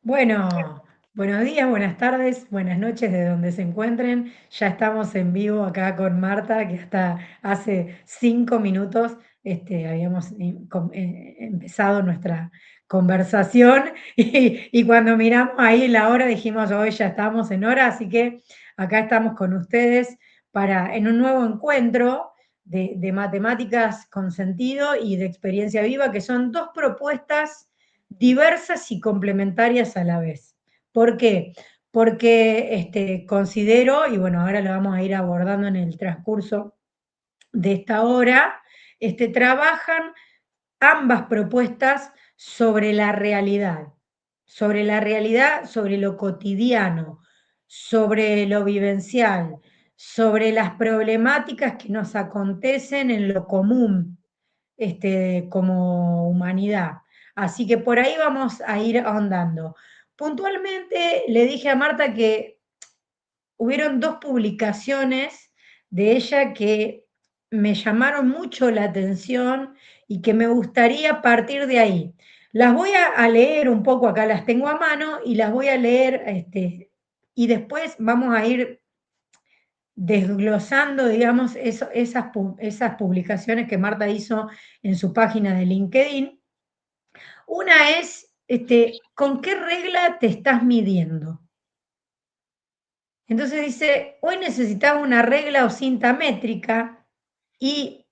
Bueno, buenos días, buenas tardes, buenas noches de donde se encuentren. Ya estamos en vivo acá con Marta, que hasta hace 5 minutos habíamos empezado nuestra conversación y cuando miramos ahí la hora dijimos, hoy ya estamos en hora, así que acá estamos con ustedes en un nuevo encuentro de matemáticas con sentido y de experiencia viva, que son dos propuestas diversas y complementarias a la vez. ¿Por qué? Porque considero, y bueno, ahora lo vamos a ir abordando en el transcurso de esta hora, trabajan ambas propuestas sobre la realidad, sobre lo cotidiano, sobre lo vivencial, sobre las problemáticas que nos acontecen en lo común, como humanidad. Así que por ahí vamos a ir ahondando. Puntualmente le dije a Marta que hubieron dos publicaciones de ella que me llamaron mucho la atención y que me gustaría partir de ahí. Las voy a leer un poco, acá las tengo a mano y las voy a leer, y después vamos a ir desglosando, digamos, esas publicaciones que Marta hizo en su página de LinkedIn. Una es, ¿con qué regla te estás midiendo? Entonces dice, hoy necesitaba una regla o cinta métrica y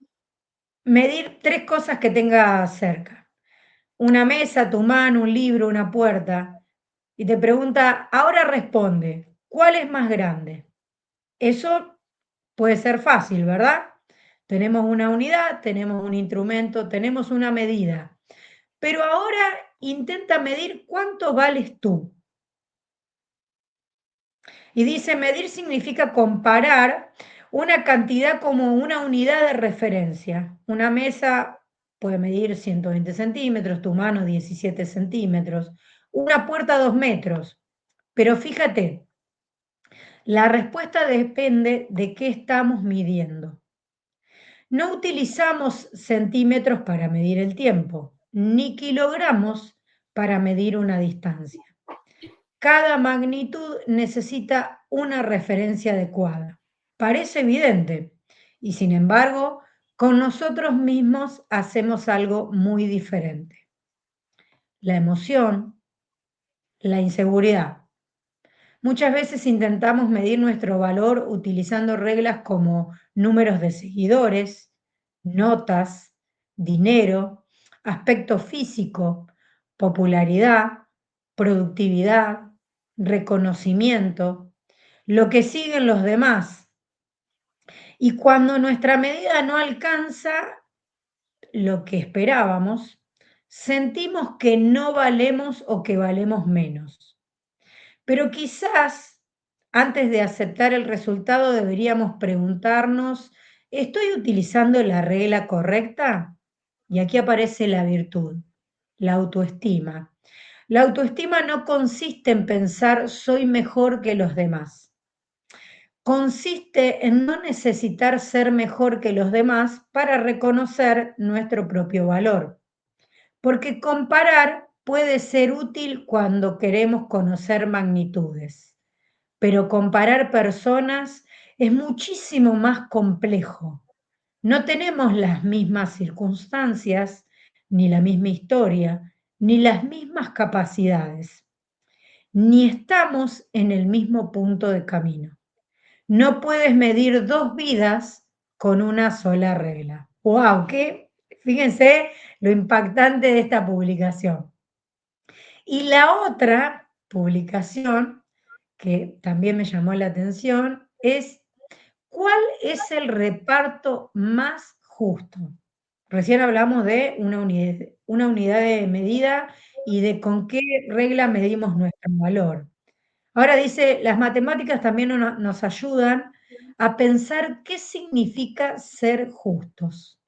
medir tres cosas que tenga cerca. Una mesa, tu mano, un libro, una puerta. Y te pregunta, ahora responde, ¿cuál es más grande? Eso puede ser fácil, ¿verdad? Tenemos una unidad, tenemos un instrumento, tenemos una medida. Pero ahora intenta medir cuánto vales tú. Y dice, medir significa comparar una cantidad como una unidad de referencia. Una mesa puede medir 120 centímetros, tu mano 17 centímetros, una puerta 2 metros. Pero fíjate, la respuesta depende de qué estamos midiendo. No utilizamos centímetros para medir el tiempo, ni kilogramos para medir una distancia. Cada magnitud necesita una referencia adecuada. Parece evidente, y sin embargo, con nosotros mismos hacemos algo muy diferente. La emoción, la inseguridad. Muchas veces intentamos medir nuestro valor utilizando reglas como números de seguidores, notas, dinero, aspecto físico, popularidad, productividad, reconocimiento, lo que siguen los demás. Y cuando nuestra medida no alcanza lo que esperábamos, sentimos que no valemos o que valemos menos. Pero quizás antes de aceptar el resultado deberíamos preguntarnos, ¿estoy utilizando la regla correcta? Y aquí aparece la virtud, la autoestima. La autoestima no consiste en pensar soy mejor que los demás. Consiste en no necesitar ser mejor que los demás para reconocer nuestro propio valor. Porque comparar puede ser útil cuando queremos conocer magnitudes, pero comparar personas es muchísimo más complejo. No tenemos las mismas circunstancias, ni la misma historia, ni las mismas capacidades, ni estamos en el mismo punto de camino. No puedes medir dos vidas con una sola regla. ¡Wow! Fíjense lo impactante de esta publicación. Y la otra publicación que también me llamó la atención es ¿cuál es el reparto más justo? Recién hablamos de una unidad de medida y de con qué regla medimos nuestro valor. Ahora dice, las matemáticas también nos ayudan a pensar qué significa ser justos.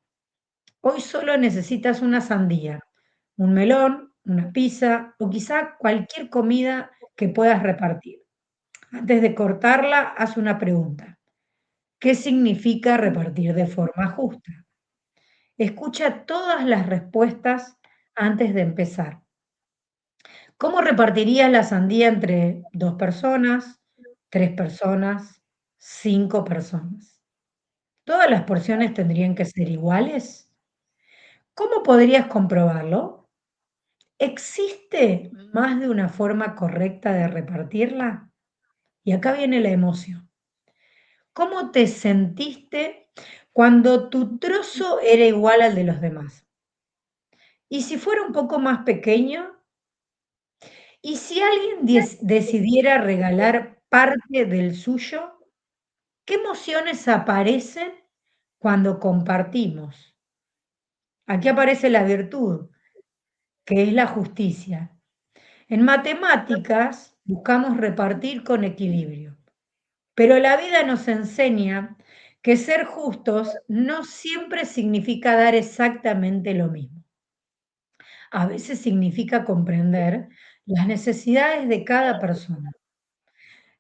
Hoy solo necesitas una sandía, un melón, una pizza o quizá cualquier comida que puedas repartir. Antes de cortarla, haz una pregunta. ¿Qué significa repartir de forma justa? Escucha todas las respuestas antes de empezar. ¿Cómo repartirías la sandía entre 2 personas, 3 personas, 5 personas? ¿Todas las porciones tendrían que ser iguales? ¿Cómo podrías comprobarlo? ¿Existe más de una forma correcta de repartirla? Y acá viene la emoción. ¿Cómo te sentiste cuando tu trozo era igual al de los demás? ¿Y si fuera un poco más pequeño? ¿Y si alguien decidiera regalar parte del suyo? ¿Qué emociones aparecen cuando compartimos? Aquí aparece la virtud, que es la justicia. En matemáticas buscamos repartir con equilibrio, pero la vida nos enseña que ser justos no siempre significa dar exactamente lo mismo. A veces significa comprender las necesidades de cada persona.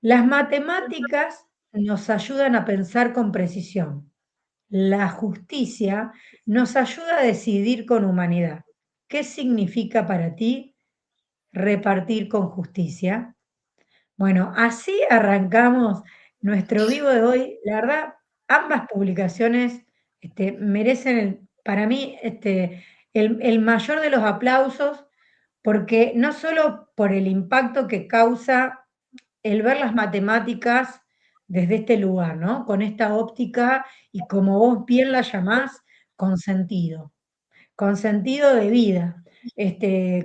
Las matemáticas nos ayudan a pensar con precisión. La justicia nos ayuda a decidir con humanidad. ¿Qué significa para ti repartir con justicia? Bueno, así arrancamos nuestro vivo de hoy. La verdad, ambas publicaciones merecen, para mí, el mayor de los aplausos, porque no solo por el impacto que causa el ver las matemáticas desde este lugar, ¿no? Con esta óptica y como vos bien la llamás, con sentido de vida,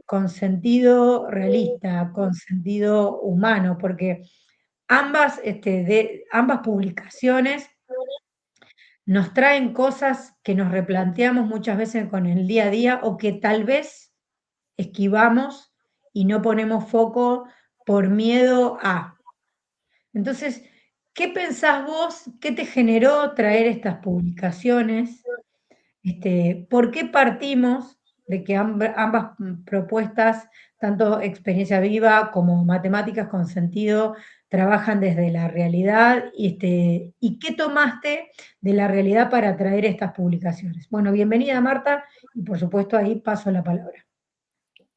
con sentido realista, con sentido humano, porque ambas publicaciones nos traen cosas que nos replanteamos muchas veces con el día a día o que tal vez esquivamos y no ponemos foco por miedo a. Entonces, ¿qué pensás vos? ¿Qué te generó traer estas publicaciones? ¿Por qué partimos de que ambas propuestas, tanto experiencia viva como matemáticas con sentido, trabajan desde la realidad? ¿Y qué tomaste de la realidad para traer estas publicaciones? Bueno, bienvenida Marta, y por supuesto ahí paso la palabra.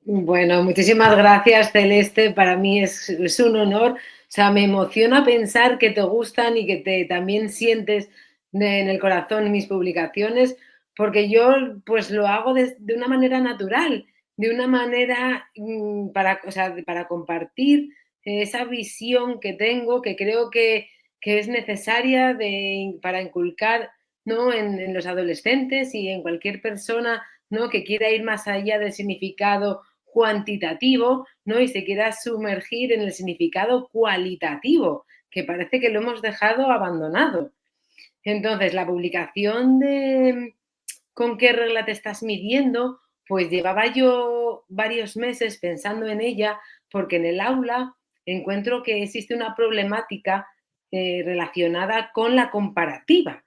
Bueno, muchísimas gracias, Celeste. Para mí es un honor. O sea, me emociona pensar que te gustan y que también sientes en el corazón mis publicaciones, porque yo pues lo hago de una manera natural, de una manera o sea, para compartir esa visión que tengo, que creo que es necesaria para inculcar, ¿no? En los adolescentes y en cualquier persona, ¿no? Que quiera ir más allá del significado cuantitativo, ¿no? Y se quiera sumergir en el significado cualitativo, que parece que lo hemos dejado abandonado. Entonces, la publicación de con qué regla te estás midiendo, pues llevaba yo varios meses pensando en ella, porque en el aula encuentro que existe una problemática relacionada con la comparativa.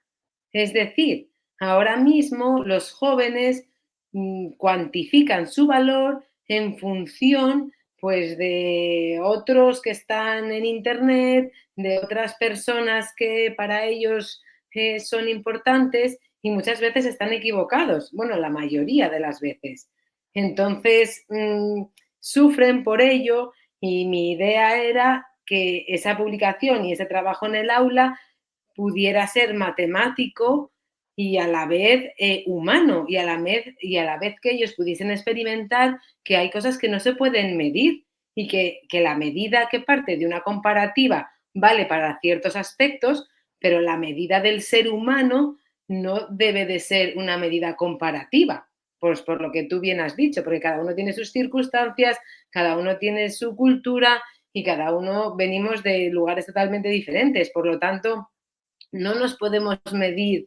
Es decir, ahora mismo los jóvenes cuantifican su valor en función pues de otros que están en internet, de otras personas que para ellos son importantes y muchas veces están equivocados, bueno, la mayoría de las veces. Entonces, sufren por ello y mi idea era que esa publicación y ese trabajo en el aula pudiera ser matemático y a la vez humano y a la vez que ellos pudiesen experimentar que hay cosas que no se pueden medir y que la medida que parte de una comparativa vale para ciertos aspectos, pero la medida del ser humano no debe de ser una medida comparativa, pues por lo que tú bien has dicho, porque cada uno tiene sus circunstancias, cada uno tiene su cultura y cada uno venimos de lugares totalmente diferentes. Por lo tanto, no nos podemos medir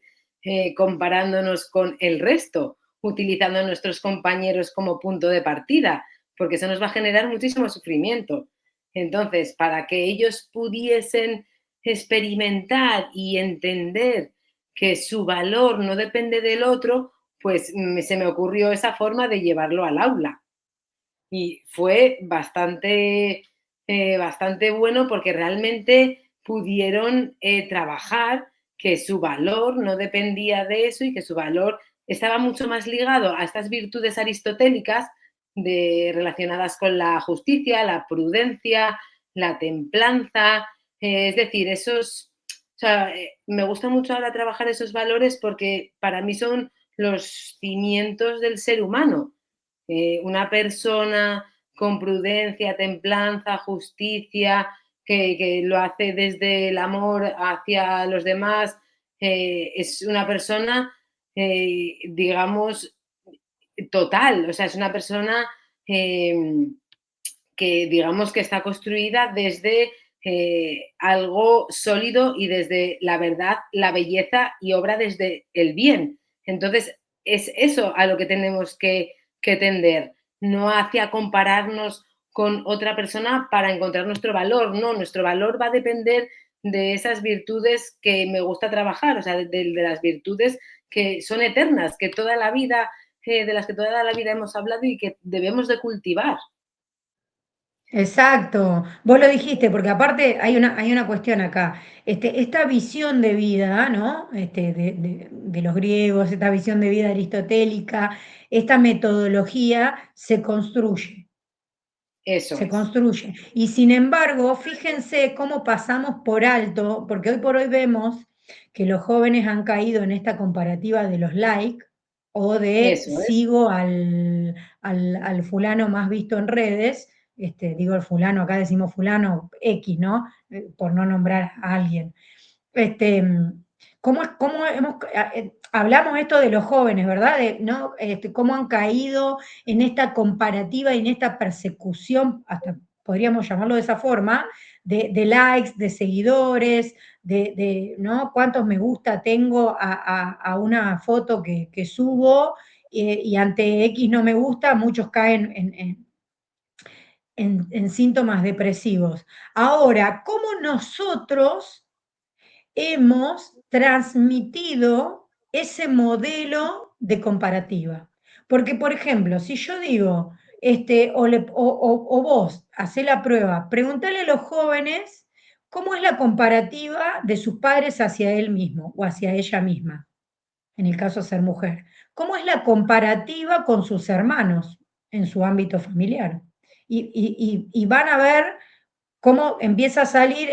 comparándonos con el resto, utilizando a nuestros compañeros como punto de partida, porque eso nos va a generar muchísimo sufrimiento. Entonces, para que ellos pudiesen experimentar y entender que su valor no depende del otro, pues se me ocurrió esa forma de llevarlo al aula. Y fue bastante bueno porque realmente pudieron trabajar que su valor no dependía de eso y que su valor estaba mucho más ligado a estas virtudes aristotélicas, relacionadas con la justicia, la prudencia, la templanza, es decir, o sea, me gusta mucho ahora trabajar esos valores porque para mí son los cimientos del ser humano. Una persona con prudencia, templanza, justicia, que lo hace desde el amor hacia los demás, es una persona, digamos, total, o sea, es una persona que digamos que está construida desde algo sólido y desde la verdad, la belleza y obra desde el bien. Entonces, es eso a lo que tenemos que tender, no hacia compararnos con otra persona para encontrar nuestro valor, no, nuestro valor va a depender de esas virtudes que me gusta trabajar, o sea, de las virtudes que son eternas, que toda la vida, de las que toda la vida hemos hablado y que debemos de cultivar. Exacto, vos lo dijiste, porque aparte hay una cuestión acá. Esta visión de vida, ¿no? De los griegos, esta visión de vida aristotélica, esta metodología se construye, Eso se es. construye. Y sin embargo, fíjense cómo pasamos por alto, porque hoy por hoy vemos que los jóvenes han caído en esta comparativa de los likes o de Eso es. sigo al fulano más visto en redes, digo el fulano, acá decimos fulano X, ¿no? Por no nombrar a alguien. Este, cómo hablamos esto de los jóvenes, ¿verdad? ¿No? Cómo han caído en esta comparativa y en esta persecución, hasta podríamos llamarlo de esa forma, de likes, de seguidores, ¿no? Cuántos me gusta tengo a una foto que subo y ante X no me gusta, muchos caen en síntomas depresivos. Ahora, ¿cómo nosotros hemos transmitido ese modelo de comparativa? Porque, por ejemplo, si yo digo, o vos hacés la prueba, preguntale a los jóvenes cómo es la comparativa de sus padres hacia él mismo o hacia ella misma, en el caso de ser mujer. ¿Cómo es la comparativa con sus hermanos en su ámbito familiar? Y van a ver cómo empieza a salir,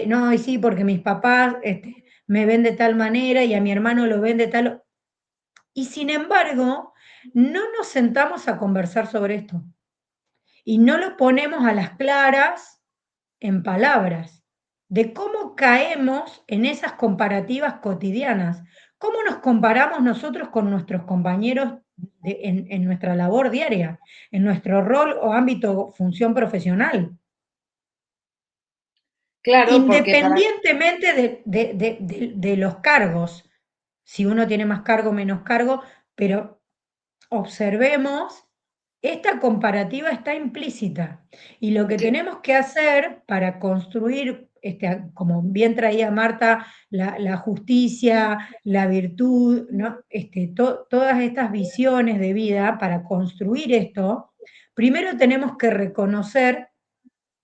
no, y sí, porque mis papás me ven de tal manera y a mi hermano lo ven de tal. Y sin embargo, no nos sentamos a conversar sobre esto y no lo ponemos a las claras en palabras de cómo caemos en esas comparativas cotidianas, cómo nos comparamos nosotros con nuestros compañeros en nuestra labor diaria, en nuestro rol o ámbito, función profesional. Claro, porque para Independientemente de los cargos, si uno tiene más cargo, menos cargo, pero observemos, esta comparativa está implícita y lo que que tenemos que hacer para construir, como bien traía Marta, la justicia, la virtud, ¿no? Todas estas visiones de vida, para construir esto, primero tenemos que reconocer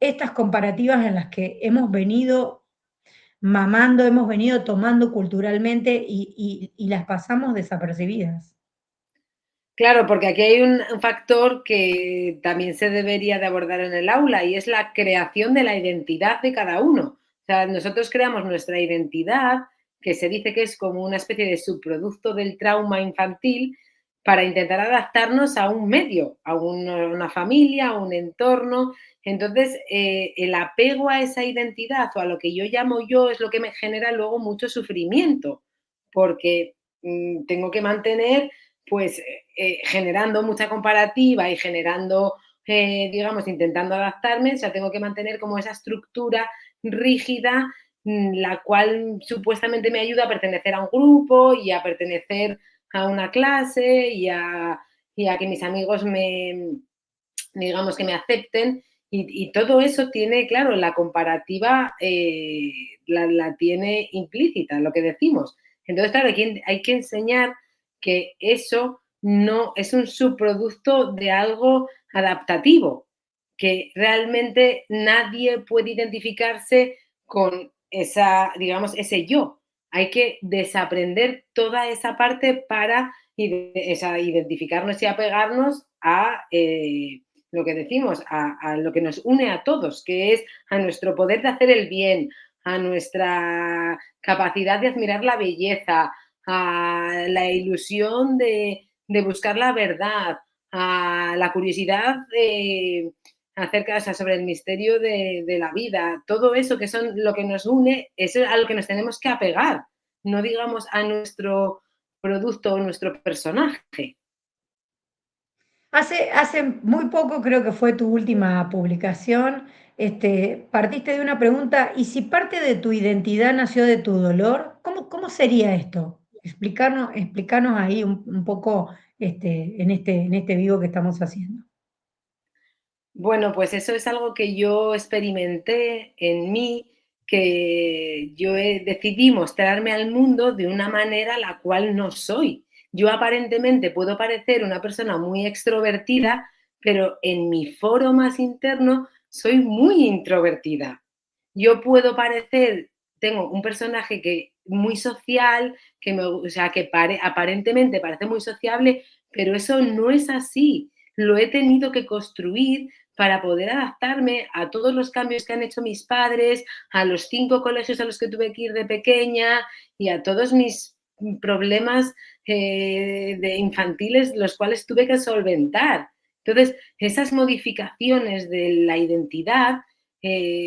estas comparativas en las que hemos venido mamando, hemos venido tomando culturalmente y las pasamos desapercibidas. claro, porque aquí hay un factor que también se debería de abordar en el aula y es la creación de la identidad de cada uno. O sea, nosotros creamos nuestra identidad, que se dice que es como una especie de subproducto del trauma infantil, para intentar adaptarnos a un medio, a una familia, a un entorno. Entonces, el apego a esa identidad o a lo que yo llamo yo es lo que me genera luego mucho sufrimiento, porque tengo que mantener, pues, generando mucha comparativa y generando, digamos, intentando adaptarme, o sea, tengo que mantener como esa estructura rígida, la cual supuestamente me ayuda a pertenecer a un grupo y a pertenecer a una clase y a que mis amigos digamos, que me acepten. Y todo eso tiene, claro, la comparativa la tiene implícita, lo que decimos. Entonces, claro, hay que enseñar que eso no es un subproducto de algo adaptativo, que realmente nadie puede identificarse con esa, digamos, ese yo. Hay que desaprender toda esa parte para identificarnos y apegarnos a lo que decimos, a lo que nos une a todos, que es a nuestro poder de hacer el bien, a nuestra capacidad de admirar la belleza, a la ilusión de buscar la verdad, a la curiosidad acerca, o sea, sobre el misterio de la vida, todo eso que son lo que nos une, eso es a lo que nos tenemos que apegar, no digamos a nuestro producto o nuestro personaje. Hace muy poco, creo que fue tu última publicación, partiste de una pregunta, ¿y si parte de tu identidad nació de tu dolor? ¿Cómo sería esto? Explicarnos ahí un poco en este vivo que estamos haciendo. Bueno, pues eso es algo que yo experimenté en mí, que decidí mostrarme al mundo de una manera la cual no soy. Yo aparentemente puedo parecer una persona muy extrovertida, pero en mi foro más interno soy muy introvertida. Yo puedo parecer, tengo un personaje que muy social, o sea, aparentemente parece muy sociable, pero eso no es así. Lo he tenido que construir para poder adaptarme a todos los cambios que han hecho mis padres, a los 5 colegios a los que tuve que ir de pequeña y a todos mis problemas de infantiles los cuales tuve que solventar. Entonces, esas modificaciones de la identidad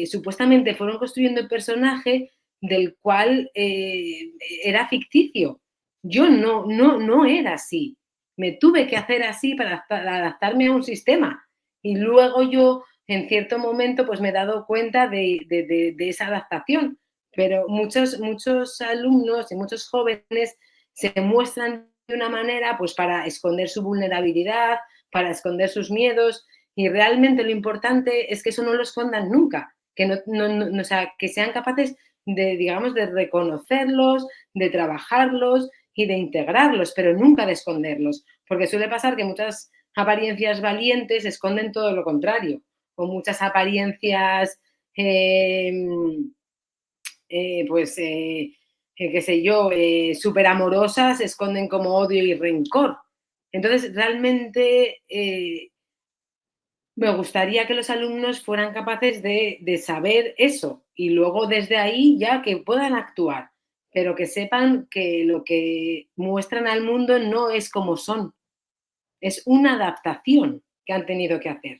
supuestamente fueron construyendo el personaje del cual era ficticio. Yo no era así. Me tuve que hacer así para adaptarme a un sistema. Y luego yo, en cierto momento, pues me he dado cuenta de esa adaptación. Pero muchos alumnos y muchos jóvenes se muestran de una manera pues para esconder su vulnerabilidad, para esconder sus miedos, y realmente lo importante es que eso no lo escondan nunca, que, o sea, que sean capaces de, digamos, de reconocerlos, de trabajarlos y de integrarlos, pero nunca de esconderlos, porque suele pasar que muchas apariencias valientes esconden todo lo contrario, o muchas apariencias, pues, qué sé yo, súper amorosas esconden como odio y rencor. Entonces, realmente me gustaría que los alumnos fueran capaces de saber eso y luego desde ahí ya que puedan actuar, pero que sepan que lo que muestran al mundo no es como son, es una adaptación que han tenido que hacer.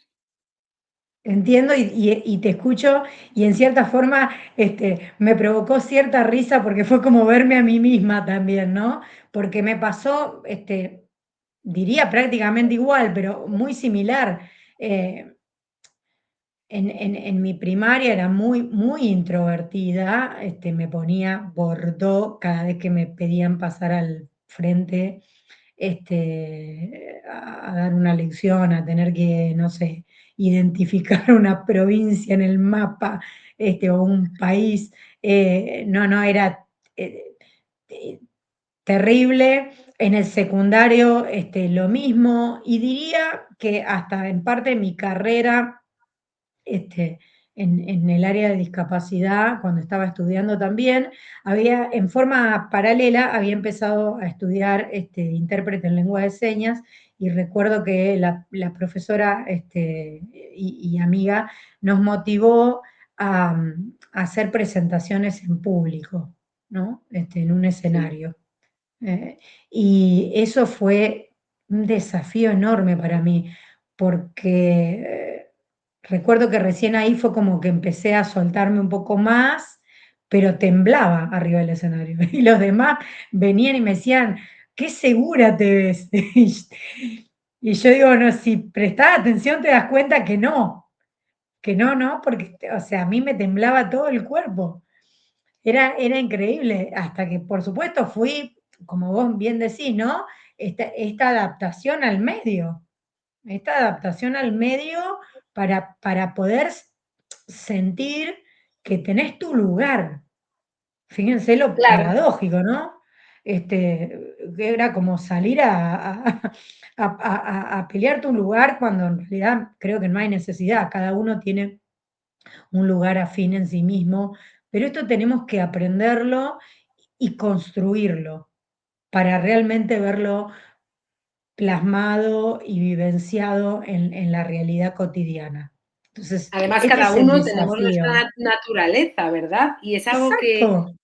Entiendo y te escucho y en cierta forma me provocó cierta risa porque fue como verme a mí misma también, ¿no? Porque me pasó, diría prácticamente igual, pero muy similar. Eh, en mi primaria era muy introvertida, me ponía bordó cada vez que me pedían pasar al frente a dar una lección, a tener que, no sé, identificar una provincia en el mapa, o un país. No, era eh, eh, terrible. En el secundario, lo mismo, y diría que hasta en parte de mi carrera en el área de discapacidad, cuando estaba estudiando también, en forma paralela, había empezado a estudiar intérprete en lengua de señas, y recuerdo que la profesora y amiga nos motivó a hacer presentaciones en público, ¿no? En un Sí, escenario. Eh, y eso fue un desafío enorme para mí, porque recuerdo que recién ahí fue como que empecé a soltarme un poco más, pero temblaba arriba del escenario. Y los demás venían y me decían, qué segura te ves. Y yo digo, no, si prestás atención te das cuenta que no, porque, o sea, a mí me temblaba todo el cuerpo. Era increíble, hasta que, por supuesto, fui, como vos bien decís, ¿no? Esta adaptación al medio, esta adaptación al medio para poder sentir que tenés tu lugar. Fíjense lo claro. paradójico, ¿no? Que era como salir a pelearte un lugar cuando en realidad creo que no hay necesidad, cada uno tiene un lugar afín en sí mismo, pero esto tenemos que aprenderlo y construirlo para realmente verlo plasmado y vivenciado en la realidad cotidiana. Entonces, Además, este cada es el uno tenemos desafío. nuestra naturaleza, ¿verdad? Y es algo Exacto. que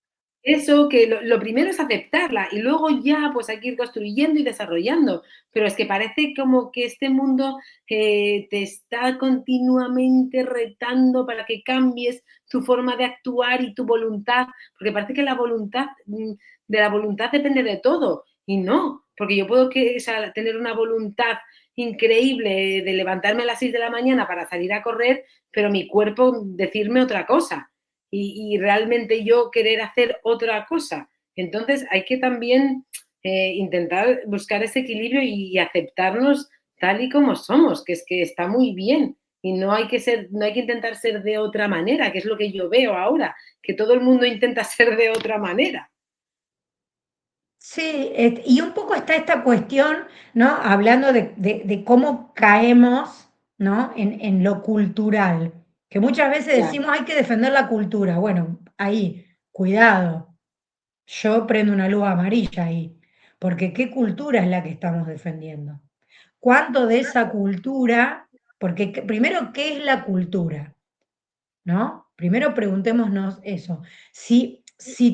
eso, que lo primero es aceptarla y luego ya, pues hay que ir construyendo y desarrollando. Pero es que parece como que este mundo te está continuamente retando para que cambies tu forma de actuar y tu voluntad, porque parece que la voluntad, de la voluntad depende de todo. Y no, porque yo puedo o sea, tener una voluntad increíble de levantarme a las 6 de la mañana para salir a correr, pero mi cuerpo decirme otra cosa y realmente yo querer hacer otra cosa. Entonces hay que también intentar buscar ese equilibrio y aceptarnos tal y como somos, que es que está muy bien. Y no hay que ser, no hay que intentar ser de otra manera, que es lo que yo veo ahora, que todo el mundo intenta ser de otra manera. Sí, y un poco está esta cuestión, ¿no? Hablando de cómo caemos, ¿no? En lo cultural, que muchas veces Claro, decimos hay que defender la cultura. Bueno, ahí, cuidado, yo prendo una luz amarilla ahí, porque ¿qué cultura es la que estamos defendiendo? ¿Cuánto de esa cultura? Porque primero, ¿qué es la cultura? ¿No? Primero preguntémonos eso. Si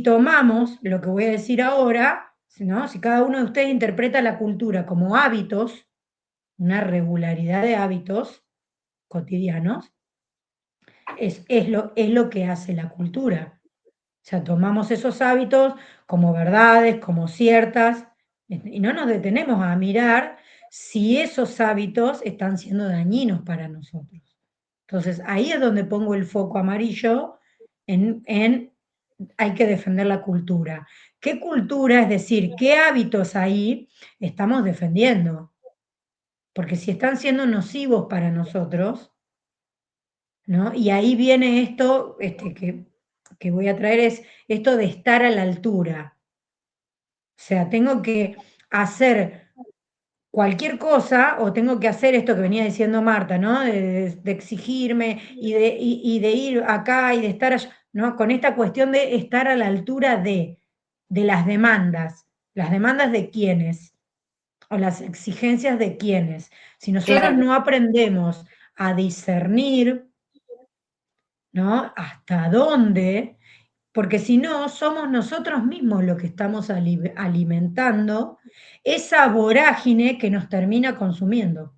tomamos lo que voy a decir ahora, ¿no? Si cada uno de ustedes interpreta la cultura como hábitos, una regularidad de hábitos cotidianos, es lo que hace la cultura. O sea, tomamos esos hábitos como verdades, como ciertas, y no nos detenemos a mirar si esos hábitos están siendo dañinos para nosotros. Entonces, ahí es donde pongo el foco amarillo en hay que defender la cultura. ¿Qué cultura? Es decir, ¿qué hábitos ahí estamos defendiendo? Porque si están siendo nocivos para nosotros, ¿no? Y ahí viene esto que voy a traer, es esto de estar a la altura. O sea, tengo que hacer cualquier cosa o tengo que hacer esto que venía diciendo Marta, ¿no? De exigirme y de ir acá y de estar allá, ¿no? Con esta cuestión de estar a la altura de las demandas de quiénes o las exigencias de quiénes. Si nosotros claro. no aprendemos a discernir, ¿no? Hasta dónde, porque si no, somos nosotros mismos los que estamos alimentando esa vorágine que nos termina consumiendo.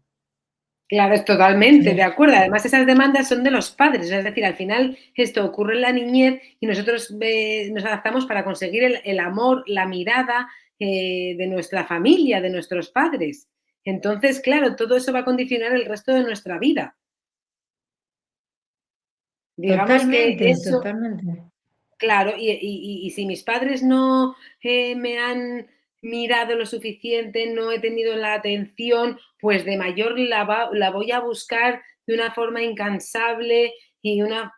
Claro, es totalmente de Entonces, acuerdo. Además, esas demandas son de los padres, es decir, al final esto ocurre en la niñez y nosotros nos adaptamos para conseguir el amor, la mirada de nuestra familia, de nuestros padres. Entonces, claro, todo eso va a condicionar el resto de nuestra vida. Digamos que totalmente, eso, totalmente. claro, y si mis padres no me han mirado lo suficiente, no he tenido la atención, pues de mayor la voy a buscar de una forma incansable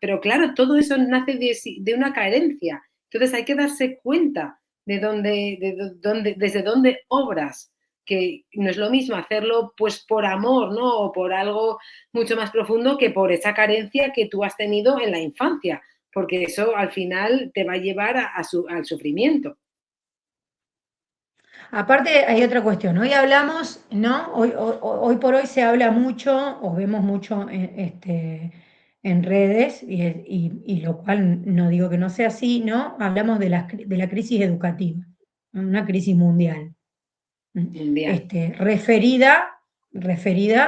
pero claro, todo eso nace de una carencia. Entonces hay que darse cuenta desde dónde obras, que no es lo mismo hacerlo pues por amor, ¿no? O por algo mucho más profundo que por esa carencia que tú has tenido en la infancia porque eso al final te va a llevar al sufrimiento. Aparte, hay otra cuestión. Hoy hablamos, ¿no? Hoy por hoy se habla mucho, o vemos mucho en redes, y lo cual no digo que no sea así, ¿no? Hablamos de la crisis educativa, una crisis mundial. Mundial. Referida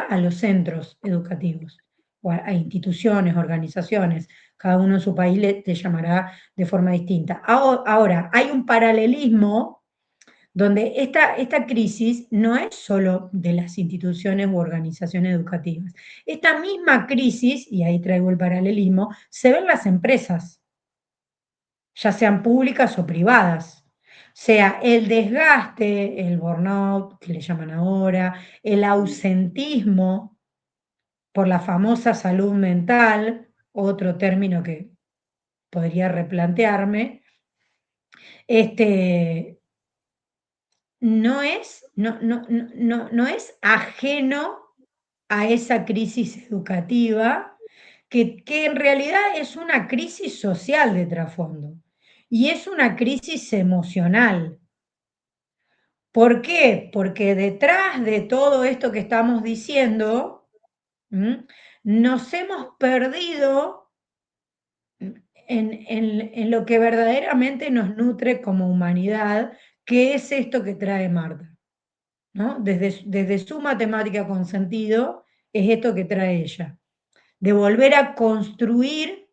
a los centros educativos o a instituciones, organizaciones, cada uno en su país te llamará de forma distinta. Ahora, hay un paralelismo donde esta crisis no es solo de las instituciones u organizaciones educativas. Esta misma crisis, y ahí traigo el paralelismo, se ve en las empresas, ya sean públicas o privadas. O sea, el desgaste, el burnout, que le llaman ahora, el ausentismo por la famosa salud mental, otro término que podría replantearme, este, no es ajeno a esa crisis educativa, que en realidad es una crisis social de trasfondo y es una crisis emocional. ¿Por qué? Porque detrás de todo esto que estamos diciendo, nos hemos perdido en lo que verdaderamente nos nutre como humanidad, que es esto que trae Marta, ¿no? Desde su matemática con sentido, es esto que trae ella, de volver a construir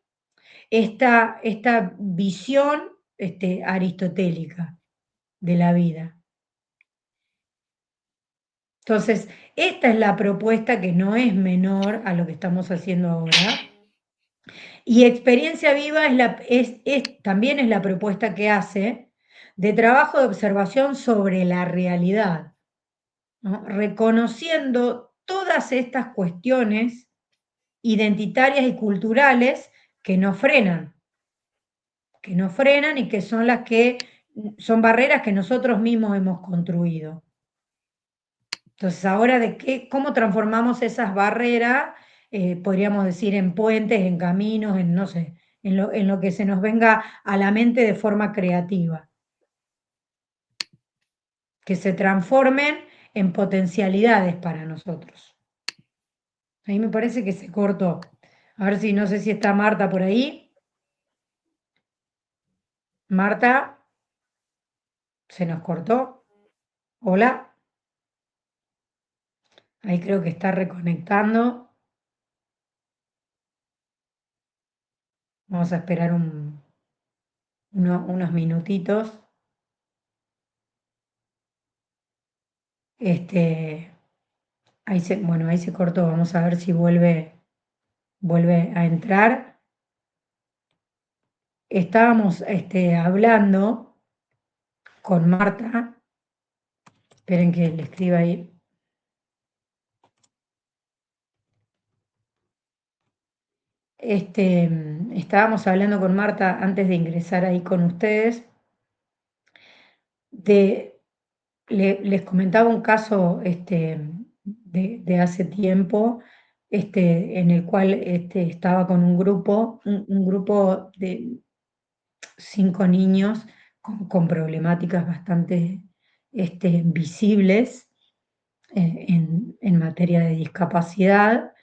esta visión aristotélica de la vida. Entonces, esta es la propuesta que no es menor a lo que estamos haciendo ahora. Y experiencia viva también es la propuesta que hace de trabajo de observación sobre la realidad, ¿no? Reconociendo todas estas cuestiones identitarias y culturales que nos frenan y que son las que son barreras que nosotros mismos hemos construido. Entonces, ahora cómo transformamos esas barreras, podríamos decir en puentes, en caminos, en no sé, en lo que se nos venga a la mente de forma creativa. Que se transformen en potencialidades para nosotros. Ahí me parece que se cortó. A ver si no sé si está Marta por ahí. Marta, se nos cortó. Hola. Ahí creo que está reconectando. Vamos a esperar unos minutitos. Bueno, ahí se cortó. Vamos a ver si vuelve a entrar. Estábamos hablando con Marta. Esperen que le escriba ahí. Estábamos hablando con Marta antes de ingresar ahí con ustedes. Les comentaba un caso de hace tiempo, en el cual estaba con un grupo de 5 niños con problemáticas bastante visibles en materia de discapacidad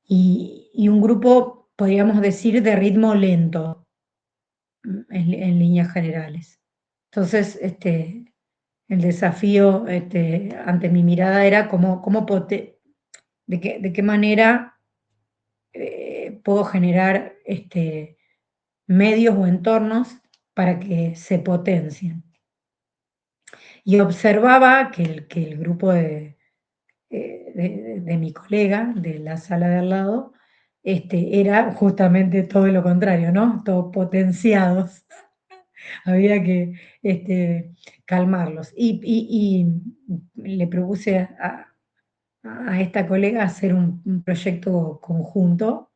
y un grupo, podríamos decir, de ritmo lento en líneas generales. Entonces, el desafío ante mi mirada era de qué manera puedo generar medios o entornos para que se potencien. Y observaba que el grupo de mi colega de la sala de al lado era justamente todo lo contrario, ¿no? Todos potenciados. Había que calmarlos. Y le propuse a esta colega hacer un proyecto conjunto,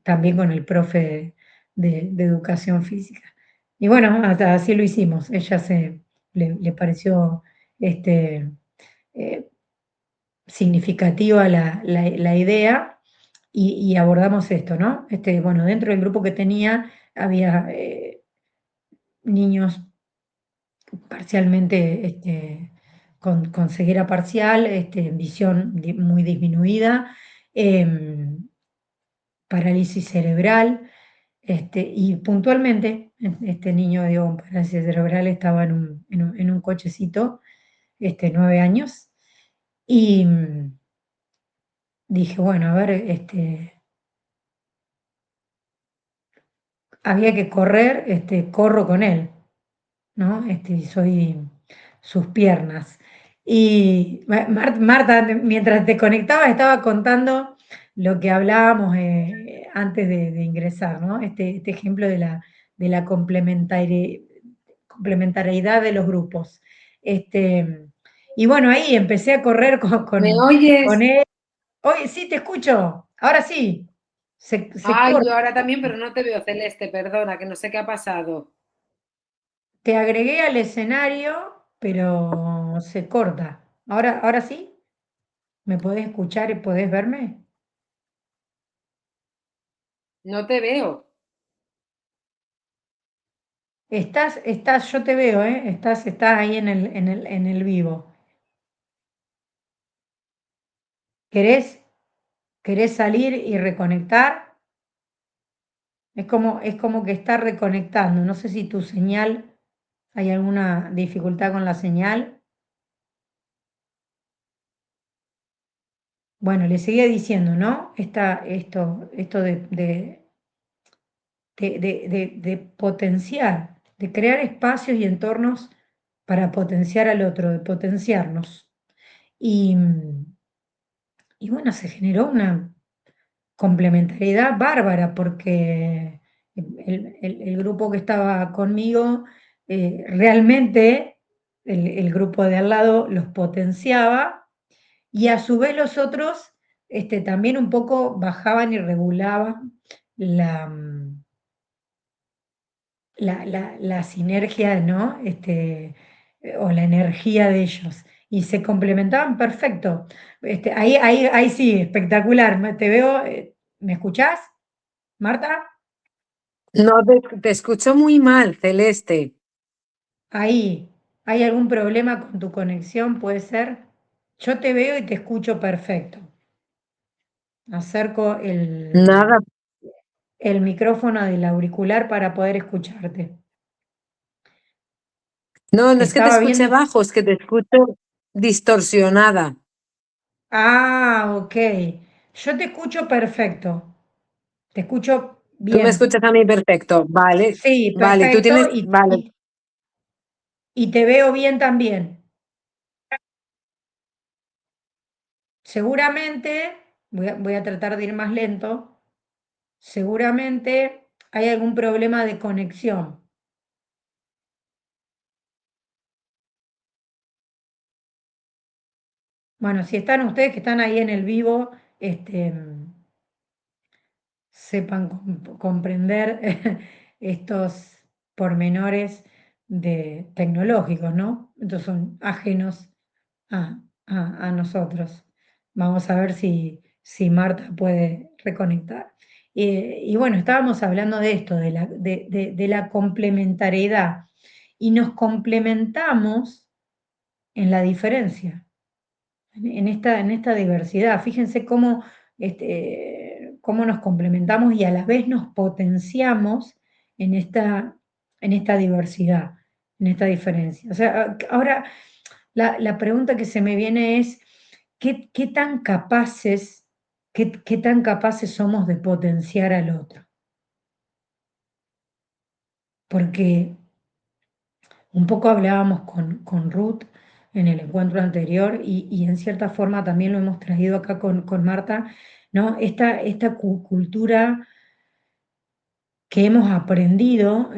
también con el profe de educación física. Y bueno, hasta así lo hicimos. Ella le pareció eh, significativa la idea y abordamos esto, ¿no? Bueno, dentro del grupo que tenía había niños parcialmente con ceguera parcial, visión muy disminuida, parálisis cerebral, y puntualmente este niño con parálisis cerebral estaba en un cochecito, 9 años, y dije, bueno, a ver, había que correr, corro con él, ¿no? Soy sus piernas. Y Marta, mientras te conectabas, estaba contando lo que hablábamos antes de ingresar, ¿no? Este ejemplo de la complementariedad de los grupos. Y bueno, ahí empecé a correr ¿Me con oyes? él. Oye, sí, te escucho. Ahora sí. Se Ay, yo corta. ahora también, pero no te veo, Celeste, perdona, que no sé qué ha pasado. Te agregué al escenario, pero se corta. Ahora sí, ¿me podés escuchar y podés verme? No te veo. yo te veo, ¿eh? Estás ahí en el vivo. ¿Querés, querés salir y reconectar? Es como que está reconectando. No sé si tu señal, hay alguna dificultad con la señal. Bueno, le seguía diciendo, ¿no? Esto de potenciar, de crear espacios y entornos para potenciar al otro, de potenciarnos. Y, y bueno, se generó una complementariedad bárbara porque el grupo que estaba conmigo, realmente el grupo de al lado los potenciaba y a su vez los otros, también un poco bajaban y regulaban la, la sinergia, ¿no? O la energía de ellos. Y se complementaban perfecto. Ahí sí, espectacular. Te veo, ¿me escuchás, Marta? No, te escucho muy mal, Celeste. Ahí, ¿hay algún problema con tu conexión? ¿Puede ser? Yo te veo y te escucho perfecto. Acerco Nada. el micrófono del auricular para poder escucharte. No, no es que te Estaba escuche viendo. bajo, es que te escucho distorsionada. Ah, ok. Yo te escucho perfecto. Te escucho Tú me bien. escuchas a mí perfecto. Vale, Sí, vale, tú perfecto. tienes, vale. Y te veo bien también. Seguramente, voy a tratar de ir más lento. Seguramente hay algún problema de conexión. Bueno, si están ustedes que están ahí en el vivo, sepan comprender estos pormenores tecnológicos, ¿no? Estos son ajenos a nosotros. Vamos a ver si Marta puede reconectar. Y bueno, estábamos hablando de esto, de la complementariedad, y nos complementamos en la diferencia en esta diversidad. Fíjense cómo nos complementamos y a la vez nos potenciamos en esta diversidad, en esta diferencia. O sea, ahora la pregunta que se me viene es, ¿qué tan capaces, qué tan capaces somos de potenciar al otro? Porque un poco hablábamos con Ruth en el encuentro anterior y en cierta forma también lo hemos traído acá con Marta, ¿no? Esta cultura que hemos aprendido,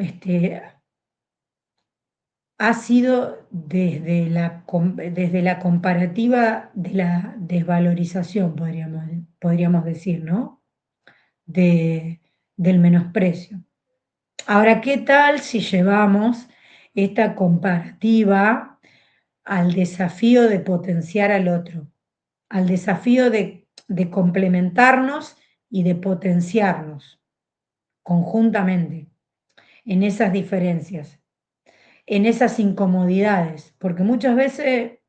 ha sido desde la comparativa de la desvalorización, podríamos decir, ¿no? De, del menosprecio. Ahora, ¿qué tal si llevamos esta comparativa al desafío de potenciar al otro, al desafío de complementarnos y de potenciarnos conjuntamente en esas diferencias, en esas incomodidades? Porque muchas veces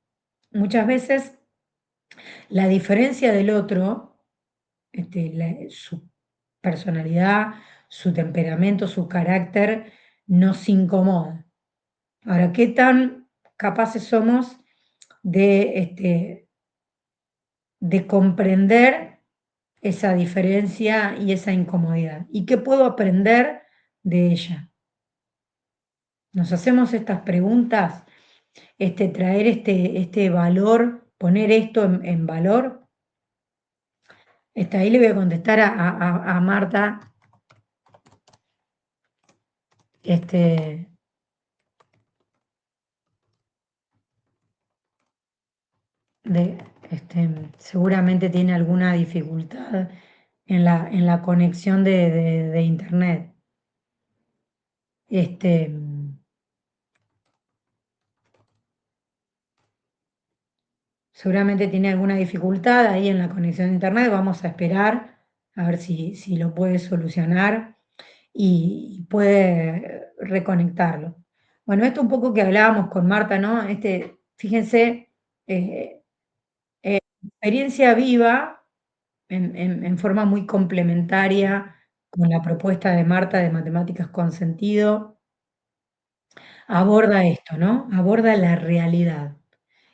la diferencia del otro, su personalidad, su temperamento, su carácter, nos incomoda. Ahora, ¿qué tan capaces somos de comprender esa diferencia y esa incomodidad? ¿Y qué puedo aprender de ella? Nos hacemos estas preguntas, traer este valor, poner esto en valor. Ahí le voy a contestar a Marta, este, seguramente tiene alguna dificultad en la conexión de internet. Este, Seguramente tiene alguna dificultad ahí en la conexión de internet. Vamos a esperar a ver si lo puede solucionar. y puede reconectarlo. Bueno, esto un poco que hablábamos con Marta, ¿no? Fíjense, eh, experiencia viva en forma muy complementaria con la propuesta de Marta de Matemáticas con Sentido, aborda esto, ¿no? Aborda la realidad.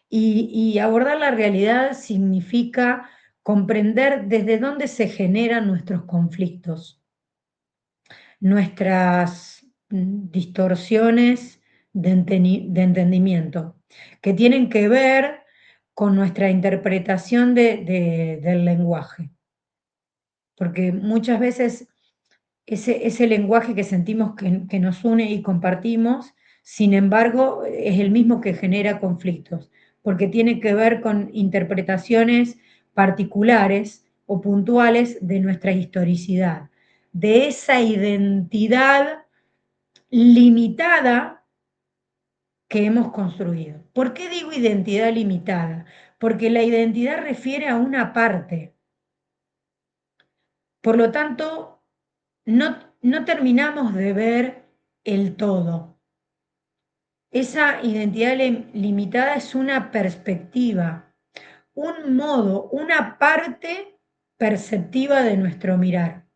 Y abordar la realidad significa comprender desde dónde se generan nuestros conflictos, nuestras distorsiones de entendimiento, que tienen que ver con nuestra interpretación del lenguaje. Porque muchas veces ese lenguaje que sentimos que nos une y compartimos, sin embargo, es el mismo que genera conflictos, porque tiene que ver con interpretaciones particulares o puntuales de nuestra historicidad, de esa identidad limitada que hemos construido. ¿Por qué digo identidad limitada? Porque la identidad refiere a una parte. Por lo tanto, no terminamos de ver el todo. Esa identidad limitada es una perspectiva, un modo, una parte perceptiva de nuestro mirar.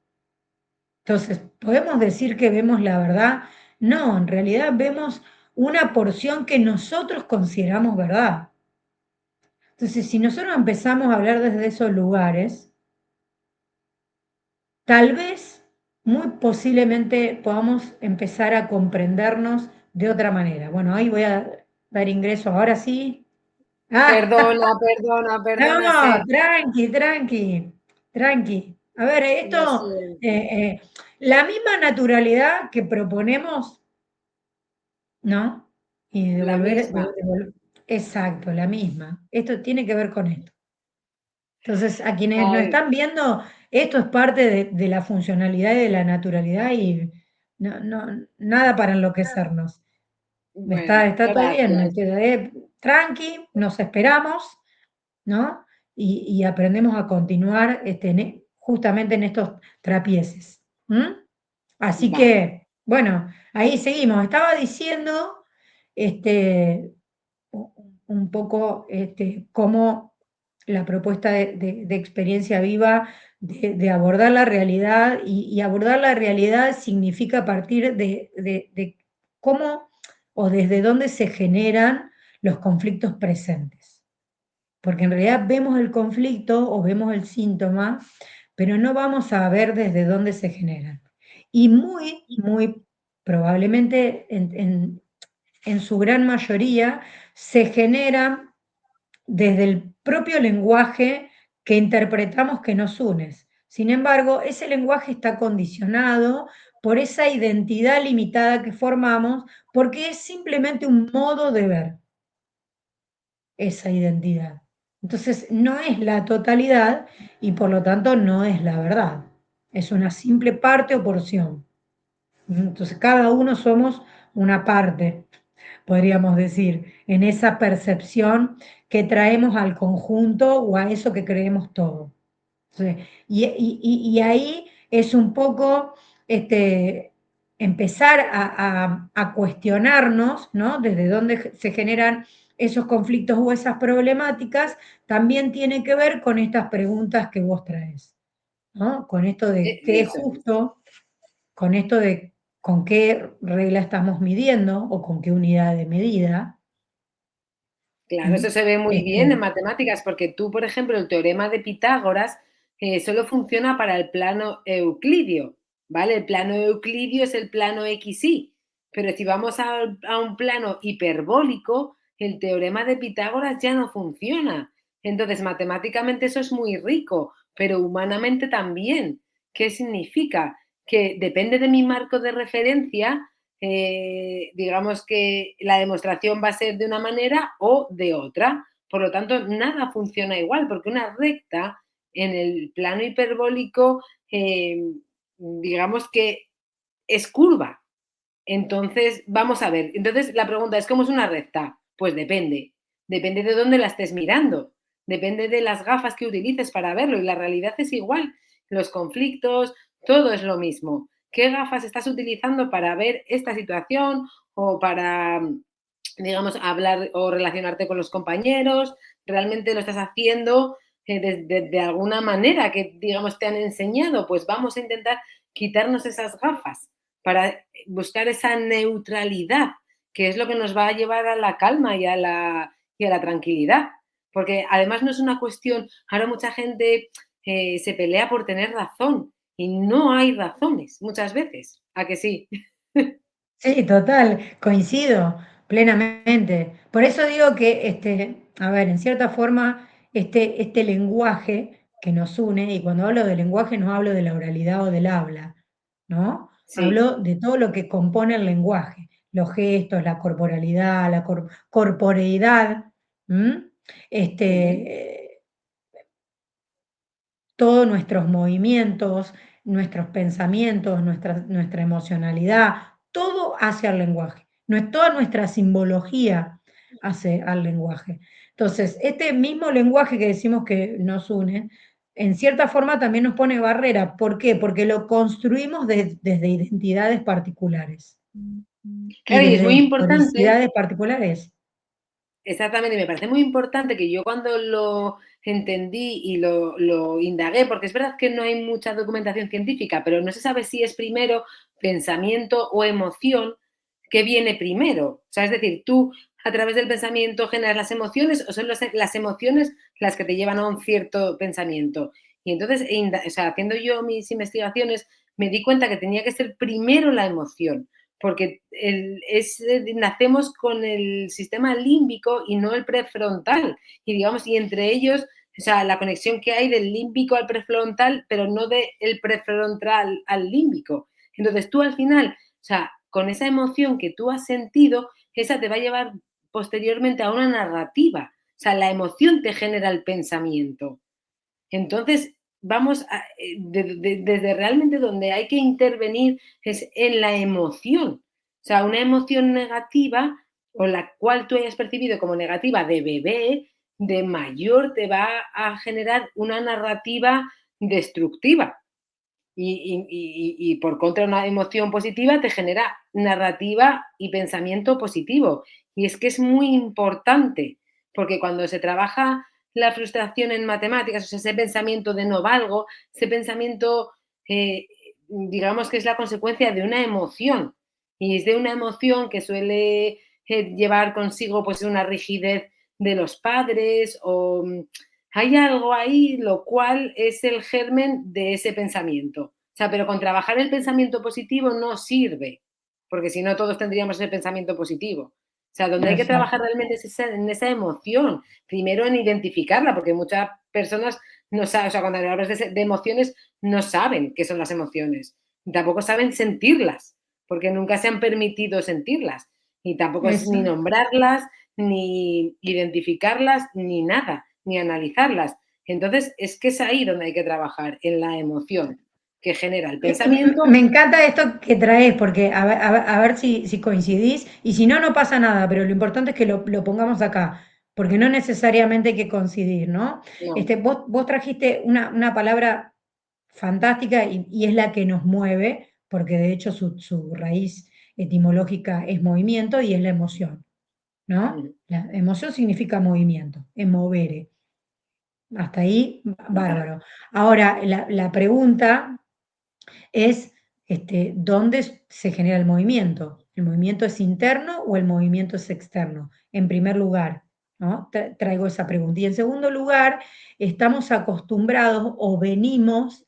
Entonces, ¿podemos decir que vemos la verdad? No, en realidad vemos una porción que nosotros consideramos verdad. Entonces, si nosotros empezamos a hablar desde esos lugares, tal vez, muy posiblemente, podamos empezar a comprendernos de otra manera. Bueno, ahí voy a dar ingreso, ahora sí. Ah, Perdona, perdona, perdona, no, Ser. tranqui, tranqui, tranqui. A ver, Lo esto, siento. eh, la misma naturalidad que proponemos, ¿no? Y La misma. exacto, la misma. Esto tiene que ver con esto. Entonces, a quienes nos Ay, están viendo, esto es parte de la funcionalidad y de la naturalidad y nada para enloquecernos. bueno, Está todo bien, gracias. tranqui, nos esperamos, ¿no? Y aprendemos a continuar justamente en estos trapieces. ¿M? Así Vale. que, bueno, ahí seguimos. Estaba diciendo este, un poco cómo la propuesta de experiencia viva, de abordar la realidad, y abordar la realidad significa partir de cómo o desde dónde se generan los conflictos presentes. Porque en realidad vemos el conflicto o vemos el síntoma, pero no vamos a ver desde dónde se generan. Y muy probablemente en su gran mayoría se generan desde el propio lenguaje que interpretamos que nos une. Sin embargo, ese lenguaje está condicionado por esa identidad limitada que formamos, porque es simplemente un modo de ver esa identidad. Entonces, no es la totalidad y por lo tanto no es la verdad. Es una simple parte o porción. Entonces, cada uno somos una parte, podríamos decir, en esa percepción que traemos al conjunto o a eso que creemos todo. Entonces, y ahí es un poco empezar a cuestionarnos, ¿no? Desde dónde se generan esos conflictos o esas problemáticas, también tiene que ver con estas preguntas que vos traes, ¿no? Con esto de qué es Eso es. justo, con esto de con qué regla estamos midiendo o con qué unidad de medida. Claro, eso ¿M? se ve muy bien en matemáticas, porque tú, por ejemplo, el teorema de Pitágoras solo funciona para el plano euclidio, ¿vale? El plano euclidio es el plano XY, pero si vamos a un plano hiperbólico, el teorema de Pitágoras ya no funciona. Entonces, matemáticamente eso es muy rico, pero humanamente también. ¿Qué significa? Que depende de mi marco de referencia, digamos que la demostración va a ser de una manera o de otra. Por lo tanto, nada funciona igual, porque una recta en el plano hiperbólico, digamos que es curva. Entonces, vamos a ver. Entonces, la pregunta es, ¿cómo es una recta? Pues depende. Depende de dónde la estés mirando. Depende de las gafas que utilices para verlo. Y la realidad es igual. Los conflictos, todo es lo mismo. qué gafas estás utilizando para ver esta situación o para, digamos, hablar o relacionarte con los compañeros. Realmente lo estás haciendo de alguna manera que, digamos, te han enseñado. Pues vamos a intentar quitarnos esas gafas para buscar esa neutralidad, que es lo que nos va a llevar a la calma y a la tranquilidad. Porque además no es una cuestión, ahora mucha gente se pelea por tener razón y no hay razones muchas veces. ¿A que sí? Sí, total, coincido plenamente. Por eso digo que, a ver, en cierta forma, este lenguaje que nos une, y cuando hablo de lenguaje no hablo de la oralidad o del habla, ¿no? Sí. Hablo de todo lo que compone el lenguaje, los gestos, la corporalidad, la corporeidad, ¿m? Ujú. Este, todos nuestros movimientos, nuestros pensamientos, nuestra emocionalidad, todo hace al lenguaje. Toda nuestra simbología hace al lenguaje. Entonces, este mismo lenguaje que decimos que nos une, en cierta forma también nos pone barrera. ¿Por qué? Porque lo construimos desde identidades particulares y Claro, y es desde muy importante. historicidades particulares. Exactamente, me parece muy importante que yo cuando lo entendí y lo indagué, porque es verdad que no hay mucha documentación científica, pero no se sabe si es primero pensamiento o emoción que viene primero. O sea, es decir, tú a través del pensamiento generas las emociones o son las emociones las que te llevan a un cierto pensamiento. Y entonces, o sea, haciendo yo mis investigaciones, me di cuenta que tenía que ser primero la emoción porque nacemos con el sistema límbico y no el prefrontal. Y digamos, y entre ellos, o sea, la conexión que hay del límbico al prefrontal, pero no del prefrontal al límbico. Entonces tú al final, o sea, con esa emoción que tú has sentido, esa te va a llevar posteriormente a una narrativa. O sea, la emoción te genera el pensamiento. Entonces, desde realmente donde hay que intervenir es en la emoción. O sea, una emoción negativa o la cual tú hayas percibido como negativa de bebé, de mayor te va a generar una narrativa destructiva. Y por contra, una emoción positiva te genera narrativa y pensamiento positivo. Y es que es muy importante, porque cuando se trabaja la frustración en matemáticas, o sea, ese pensamiento de no valgo, ese pensamiento, eh, digamos que es la consecuencia de una emoción. Y es de una emoción que suele llevar consigo pues una rigidez de los padres o hay algo ahí lo cual es el germen de ese pensamiento. O sea, pero con trabajar el pensamiento positivo no sirve, porque si no todos tendríamos ese pensamiento positivo. O sea, donde hay que trabajar Exacto. realmente es en esa emoción, primero en identificarla, porque muchas personas no saben, o sea, cuando hablas de emociones, no saben qué son las emociones, tampoco saben sentirlas, porque nunca se han permitido sentirlas, y tampoco es Eso. ni nombrarlas, ni identificarlas, ni nada, ni analizarlas. Entonces, es que es ahí donde hay que trabajar, en la emoción que genera el Me pensamiento. encanta esto que traes, porque a ver si coincidís, y si no, no pasa nada, pero lo importante es que lo pongamos acá, porque no necesariamente hay que coincidir, ¿no? No. Vos trajiste una palabra fantástica y es la que nos mueve, porque de hecho su raíz etimológica es movimiento y es la emoción, ¿no? Mm, La emoción significa movimiento, es movere. Hasta ahí, total. bárbaro. Ahora, la pregunta es dónde se genera el movimiento. ¿El movimiento es interno o el movimiento es externo? En primer lugar, ¿no? Traigo esa pregunta. Y en segundo lugar, estamos acostumbrados o venimos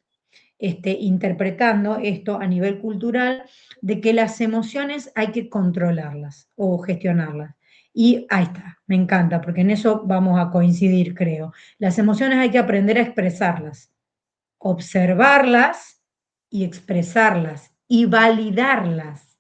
interpretando esto a nivel cultural de que las emociones hay que controlarlas o gestionarlas. Y ahí está, me encanta, porque en eso vamos a coincidir, creo. Las emociones hay que aprender a expresarlas, observarlas y expresarlas y validarlas,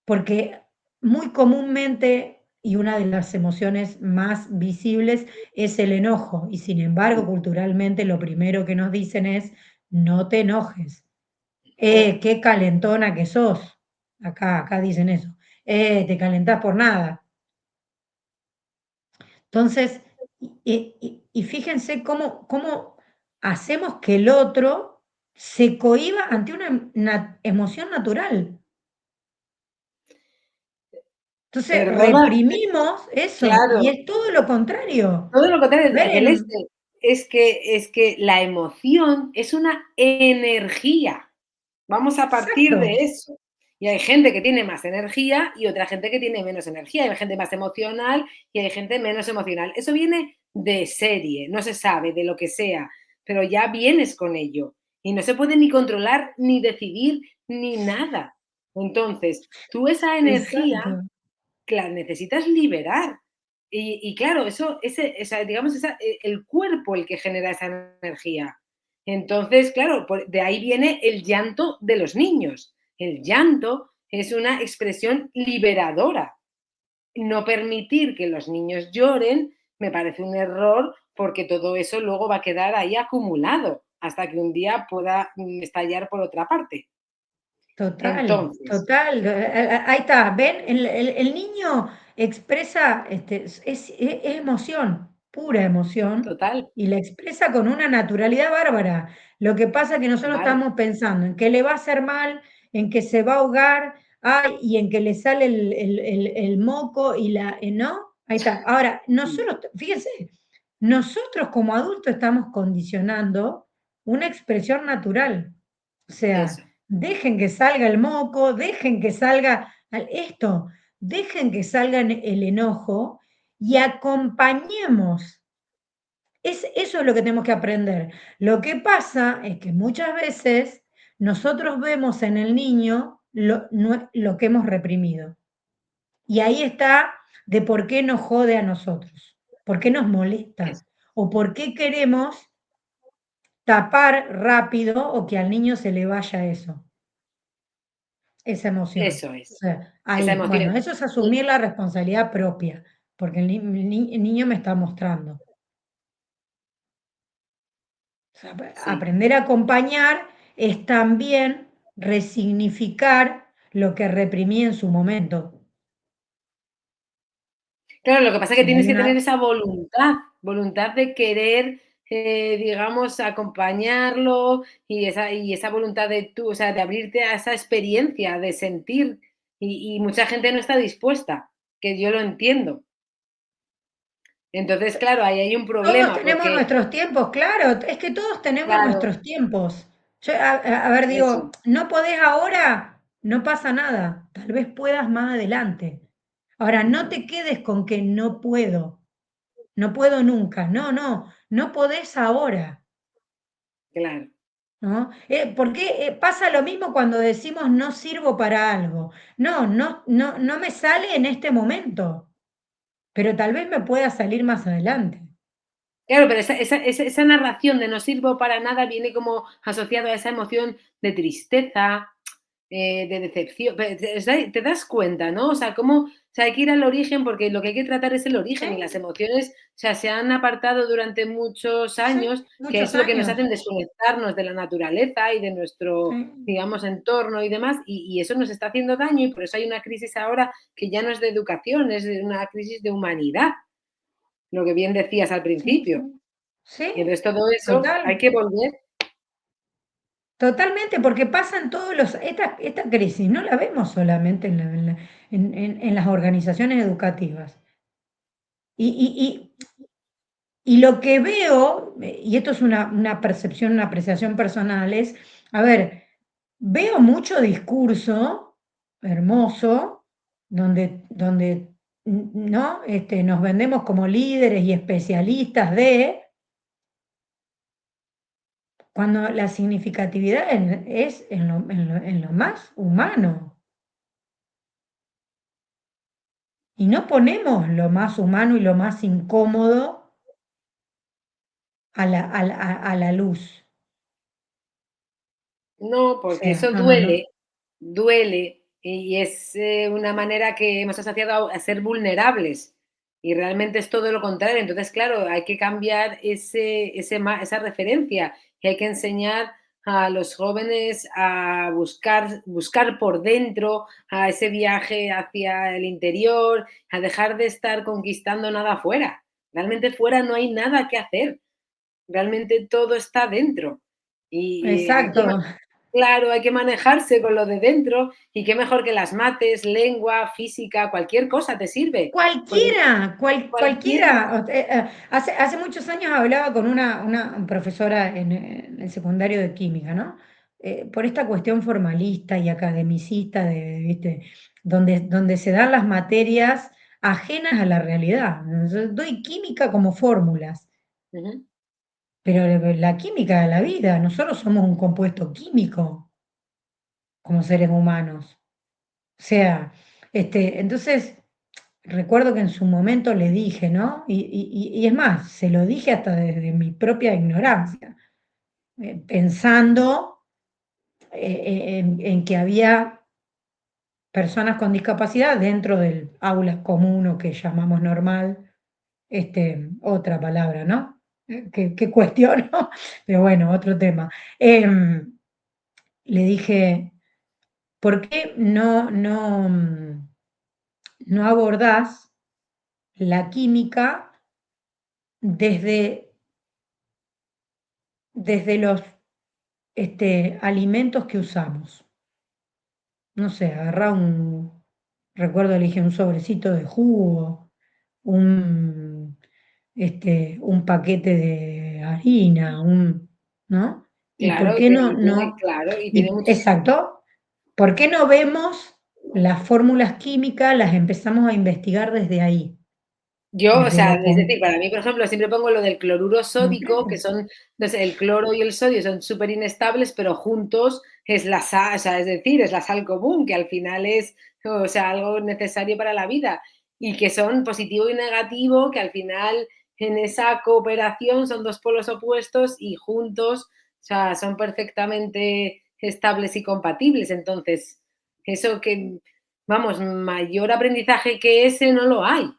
porque muy comúnmente y una de las emociones más visibles es el enojo, y sin embargo, culturalmente lo primero que nos dicen es no te enojes. Oh, Qué calentona que sos. Acá dicen eso. Te calentás por nada. Entonces, y fíjense cómo hacemos que el otro se cohíba ante una emoción natural. Entonces Perdona, reprimimos eso y claro, es todo lo contrario. todo lo A contrario, ver, Celeste, es que la emoción es una energía. Vamos a partir de exacto, eso. Y hay gente que tiene más energía y otra gente que tiene menos energía. Hay gente más emocional y hay gente menos emocional. Eso viene de serie, no se sabe, de lo que sea, pero ya vienes con ello. Y no se puede ni controlar, ni decidir, ni nada. Entonces, tú esa energía exacto, la necesitas liberar. Y claro, digamos, el cuerpo el que genera esa energía. Entonces, claro, de ahí viene el llanto de los niños. El llanto es una expresión liberadora. No permitir que los niños lloren me parece un error porque todo eso luego va a quedar ahí acumulado hasta que un día pueda estallar por otra parte. total, Entonces, total. Ahí está, ¿ven? El niño expresa, es emoción, pura emoción, total, y la expresa con una naturalidad bárbara. Lo que pasa es que nosotros claro, estamos pensando en que le va a hacer mal, en que se va a ahogar, ay, y en que le sale el moco y ¿no? Ahí está. Ahora, nosotros, fíjense, nosotros como adultos estamos condicionando una expresión natural. O eso, sea, dejen que salga el moco, dejen que salga esto, dejen que salga el enojo y acompañemos. Eso es lo que tenemos que aprender. Lo que pasa es que muchas veces nosotros vemos en el niño lo que hemos reprimido. Y ahí está de por qué nos jode a nosotros, por qué nos molesta eso, o por qué queremos tapar rápido o que al niño se le vaya eso. Esa emoción. eso O es. sea, Esa ahí, emoción. bueno, eso es Y asumir la responsabilidad propia, porque el niño me está mostrando. O sea, sí. aprender a acompañar es también resignificar lo que reprimí en su momento. Claro, lo que pasa es que Si tienes hay que tener una... esa voluntad de querer, digamos, acompañarlo y esa voluntad de tú, o sea, de abrirte a esa experiencia, de sentir, y mucha gente no está dispuesta, que yo lo entiendo. Entonces, claro, ahí hay un Todos problema tenemos porque, nuestros tiempos, claro, es que todos tenemos claro, nuestros tiempos. Yo, a ver, digo, eso, no podés ahora, no pasa nada, tal vez puedas más adelante. Ahora, no te quedes con que no puedo, no puedo nunca, no, no, no podés ahora, claro. ¿no? Porque pasa lo mismo cuando decimos no sirvo para algo. No, no, no, no me sale en este momento, pero tal vez me pueda salir más adelante. Claro, pero esa narración de no sirvo para nada viene como asociado a esa emoción de tristeza, de decepción. Te das cuenta, ¿no? O sea, cómo, o sea, hay que ir al origen porque lo que hay que tratar es el Sí, origen y las emociones, o sea, se han apartado durante muchos sí, años, que muchos es lo que nos años. hacen desconectarnos de la naturaleza y de nuestro, Sí. digamos, entorno y demás, y eso nos está haciendo daño y por eso hay una crisis ahora que ya no es de educación, es de una crisis de humanidad, lo que bien decías al Sí, principio. sí. Sí, Y entonces todo eso hay total, que volver. totalmente, porque pasan todos esta crisis no la vemos solamente en las organizaciones educativas. Y, y lo que veo, y esto es una percepción, una apreciación personal, es, a ver, veo mucho discurso hermoso, donde ¿no? Nos vendemos como líderes y especialistas cuando la significatividad es en lo más humano. Y no ponemos lo más humano y lo más incómodo a la luz. No, O porque sea, eso no, no, no. duele, y es una manera que hemos asociado a ser vulnerables y realmente es todo lo contrario. Entonces, claro, hay que cambiar esa referencia y hay que enseñar a los jóvenes a buscar por dentro, a ese viaje hacia el interior, a dejar de estar conquistando nada afuera. Realmente fuera no hay nada que hacer, realmente todo está dentro. Y hay que, Exacto. claro, hay que manejarse con lo de dentro y qué mejor que las mates, lengua, física, cualquier cosa te sirve. Porque Cualquiera, cualquiera, cualquiera. Hace muchos años hablaba con una profesora en el secundario de química, ¿no? Por esta cuestión formalista y academicista ¿viste? Donde se dan las materias ajenas a la realidad. Yo doy química como fórmulas, ujú, pero la química de la vida, nosotros somos un compuesto químico como seres humanos. O sea, entonces recuerdo que en su momento le dije, ¿no? Y es más, se lo dije hasta desde mi propia ignorancia, pensando en que había personas con discapacidad dentro del aula común o que llamamos normal, otra palabra, ¿no? Que cuestiono, pero bueno, otro tema. Le dije, ¿por qué no abordás la química desde, desde los alimentos que usamos? No sé, agarrá recuerdo elegí un sobrecito de jugo, un, un paquete de harina, ¿no? ¿Y por claro, qué no, y tiene, no? claro, y tiene muchos. Exacto, ¿por qué no vemos las fórmulas químicas, las empezamos a investigar desde ahí, Yo, o desde sea, lo es decir, con... para mí, por ejemplo, siempre pongo lo del cloruro sódico, que ¿Entiendes? son, entonces, el cloro y el sodio son súper inestables, pero juntos es la sal, o sea, es decir, es la sal común, que al final es, o sea, algo necesario para la vida, y que son positivo y negativo, que al final en esa cooperación son dos polos opuestos y juntos, o sea, son perfectamente estables y compatibles. Entonces, eso que, vamos, mayor aprendizaje que ese no lo hay.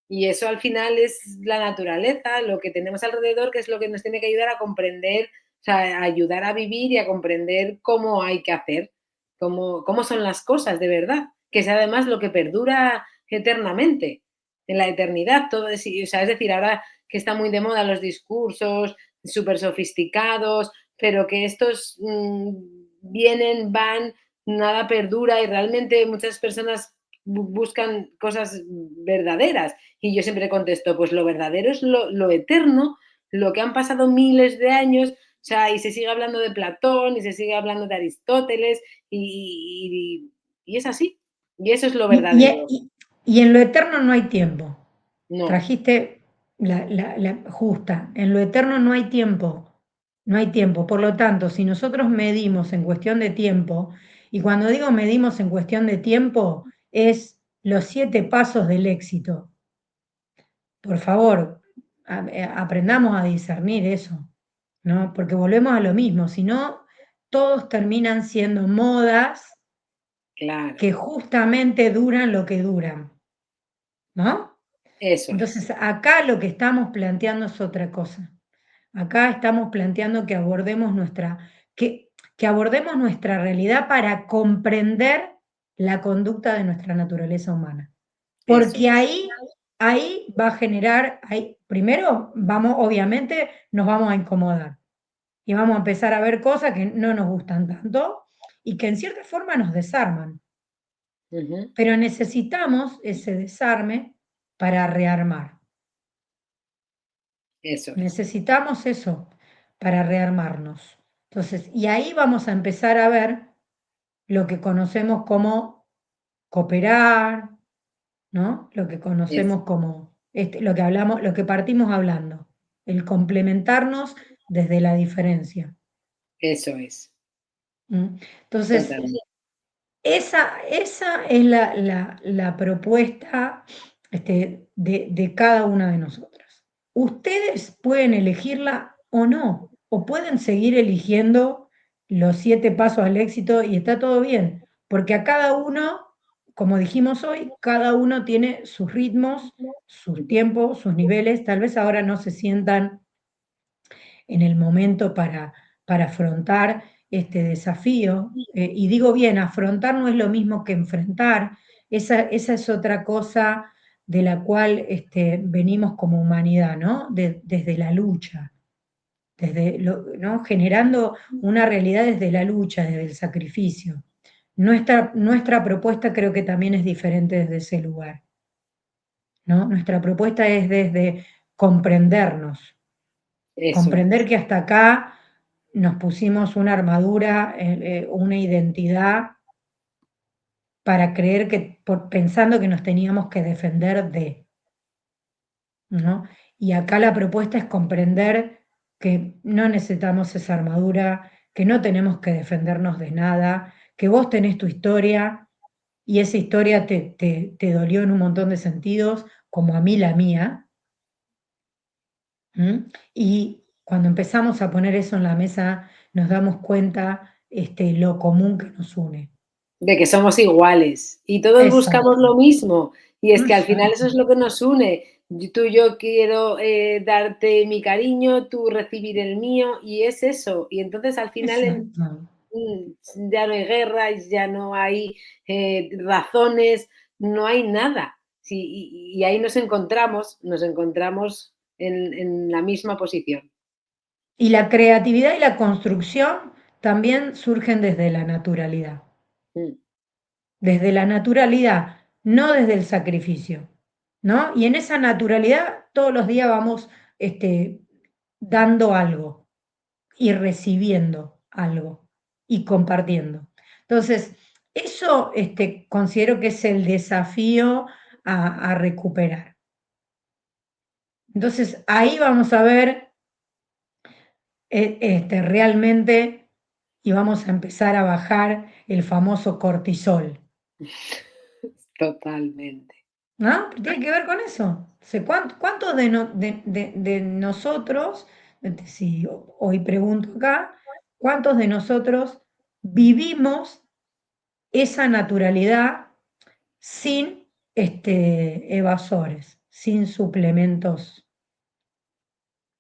Y eso al final es la naturaleza, lo que tenemos alrededor, que es lo que nos tiene que ayudar a comprender, o sea, a ayudar a vivir y a comprender cómo hay que hacer, cómo son las cosas de verdad, que es además lo que perdura eternamente, en la eternidad. Todo es, o sea, es decir, ahora que está muy de moda los discursos súper sofisticados, pero que estos vienen, van, nada perdura y realmente muchas personas buscan cosas verdaderas. Y yo siempre contesto, pues lo verdadero es lo eterno, lo que han pasado miles de años, o sea, y se sigue hablando de Platón, y se sigue hablando de Aristóteles, y es así. Y eso es lo Y, y- verdadero. y- y en lo eterno no hay tiempo. No, Trajiste la justa. En lo eterno no hay tiempo. No hay tiempo. Por lo tanto, si nosotros medimos en cuestión de tiempo, y cuando digo medimos en cuestión de tiempo, es los 7 pasos del éxito. Por favor, aprendamos a discernir eso, ¿no? Porque volvemos a lo mismo. Si no, todos terminan siendo modas claro, que justamente duran lo que duran, ¿no? eso es, Entonces, acá lo que estamos planteando es otra cosa. Acá estamos planteando que abordemos nuestra realidad para comprender la conducta de nuestra naturaleza humana. eso Porque es, ahí va a generar, primero vamos, obviamente, nos vamos a incomodar y vamos a empezar a ver cosas que no nos gustan tanto y que en cierta forma nos desarman. ujú, Pero necesitamos ese desarme para rearmar. eso es, Necesitamos eso para rearmarnos. Entonces, y ahí vamos a empezar a ver lo que conocemos como cooperar, ¿no? Lo que es, conocemos como lo que hablamos, lo que partimos hablando, el complementarnos desde la diferencia. eso es, ¿Mm? Entonces, totalmente. esa es la propuesta de cada una de nosotras. Ustedes pueden elegirla o no, o pueden seguir eligiendo los 7 pasos al éxito y está todo bien, porque a cada uno, como dijimos hoy, cada uno tiene sus ritmos, sus tiempos, sus niveles. Tal vez ahora no se sientan en el momento para afrontar este desafío. Y digo bien, afrontar no es lo mismo que enfrentar, esa es otra cosa de la cual venimos como humanidad, ¿no? Desde la lucha, ¿no? Generando una realidad desde la lucha, desde el sacrificio. Nuestra propuesta creo que también es diferente desde ese lugar, ¿no? Nuestra propuesta es desde comprendernos, Eso comprender es. que hasta acá nos pusimos una armadura, una identidad para creer que, pensando que nos teníamos que defender de, ¿no? Y acá la propuesta es comprender que no necesitamos esa armadura, que no tenemos que defendernos de nada, que vos tenés tu historia y esa historia te dolió en un montón de sentidos, como a mí la mía. ¿Mm? Y cuando empezamos a poner eso en la mesa, nos damos cuenta lo común que nos une. De que somos iguales y todos buscamos Exacto, lo mismo. Y es que al final eso exacto, es lo que nos une. Tú y yo quiero darte mi cariño, tú recibir el mío y es eso. Y entonces al final exacto. ya no hay guerras, ya no hay razones, no hay nada. Sí, y ahí nos encontramos en la misma posición. Y la creatividad y la construcción también surgen desde la naturalidad. Mm. Desde la naturalidad, no desde el sacrificio, ¿no? Y en esa naturalidad todos los días vamos dando algo y recibiendo algo y compartiendo. Entonces, eso considero que es el desafío a recuperar. Entonces, ahí vamos a ver realmente y vamos a empezar a bajar el famoso cortisol, Totalmente. ¿no? Tiene que ver con eso. O sea, ¿cuántos de nosotros, si hoy pregunto acá, cuántos de nosotros vivimos esa naturalidad sin evasores, sin suplementos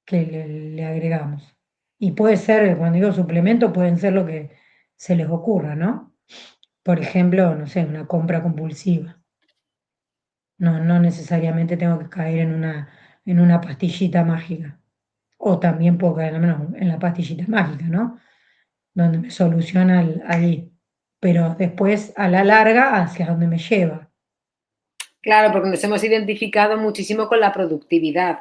que le agregamos? Y puede ser, cuando digo suplemento, pueden ser lo que se les ocurra, ¿no? Por ejemplo, no sé, una compra compulsiva. No necesariamente tengo que caer en una pastillita mágica. O también puedo caer al menos en la pastillita mágica, ¿no? Donde me soluciona ahí. Pero después, a la larga, hacia donde me lleva. Claro, porque nos hemos identificado muchísimo con la productividad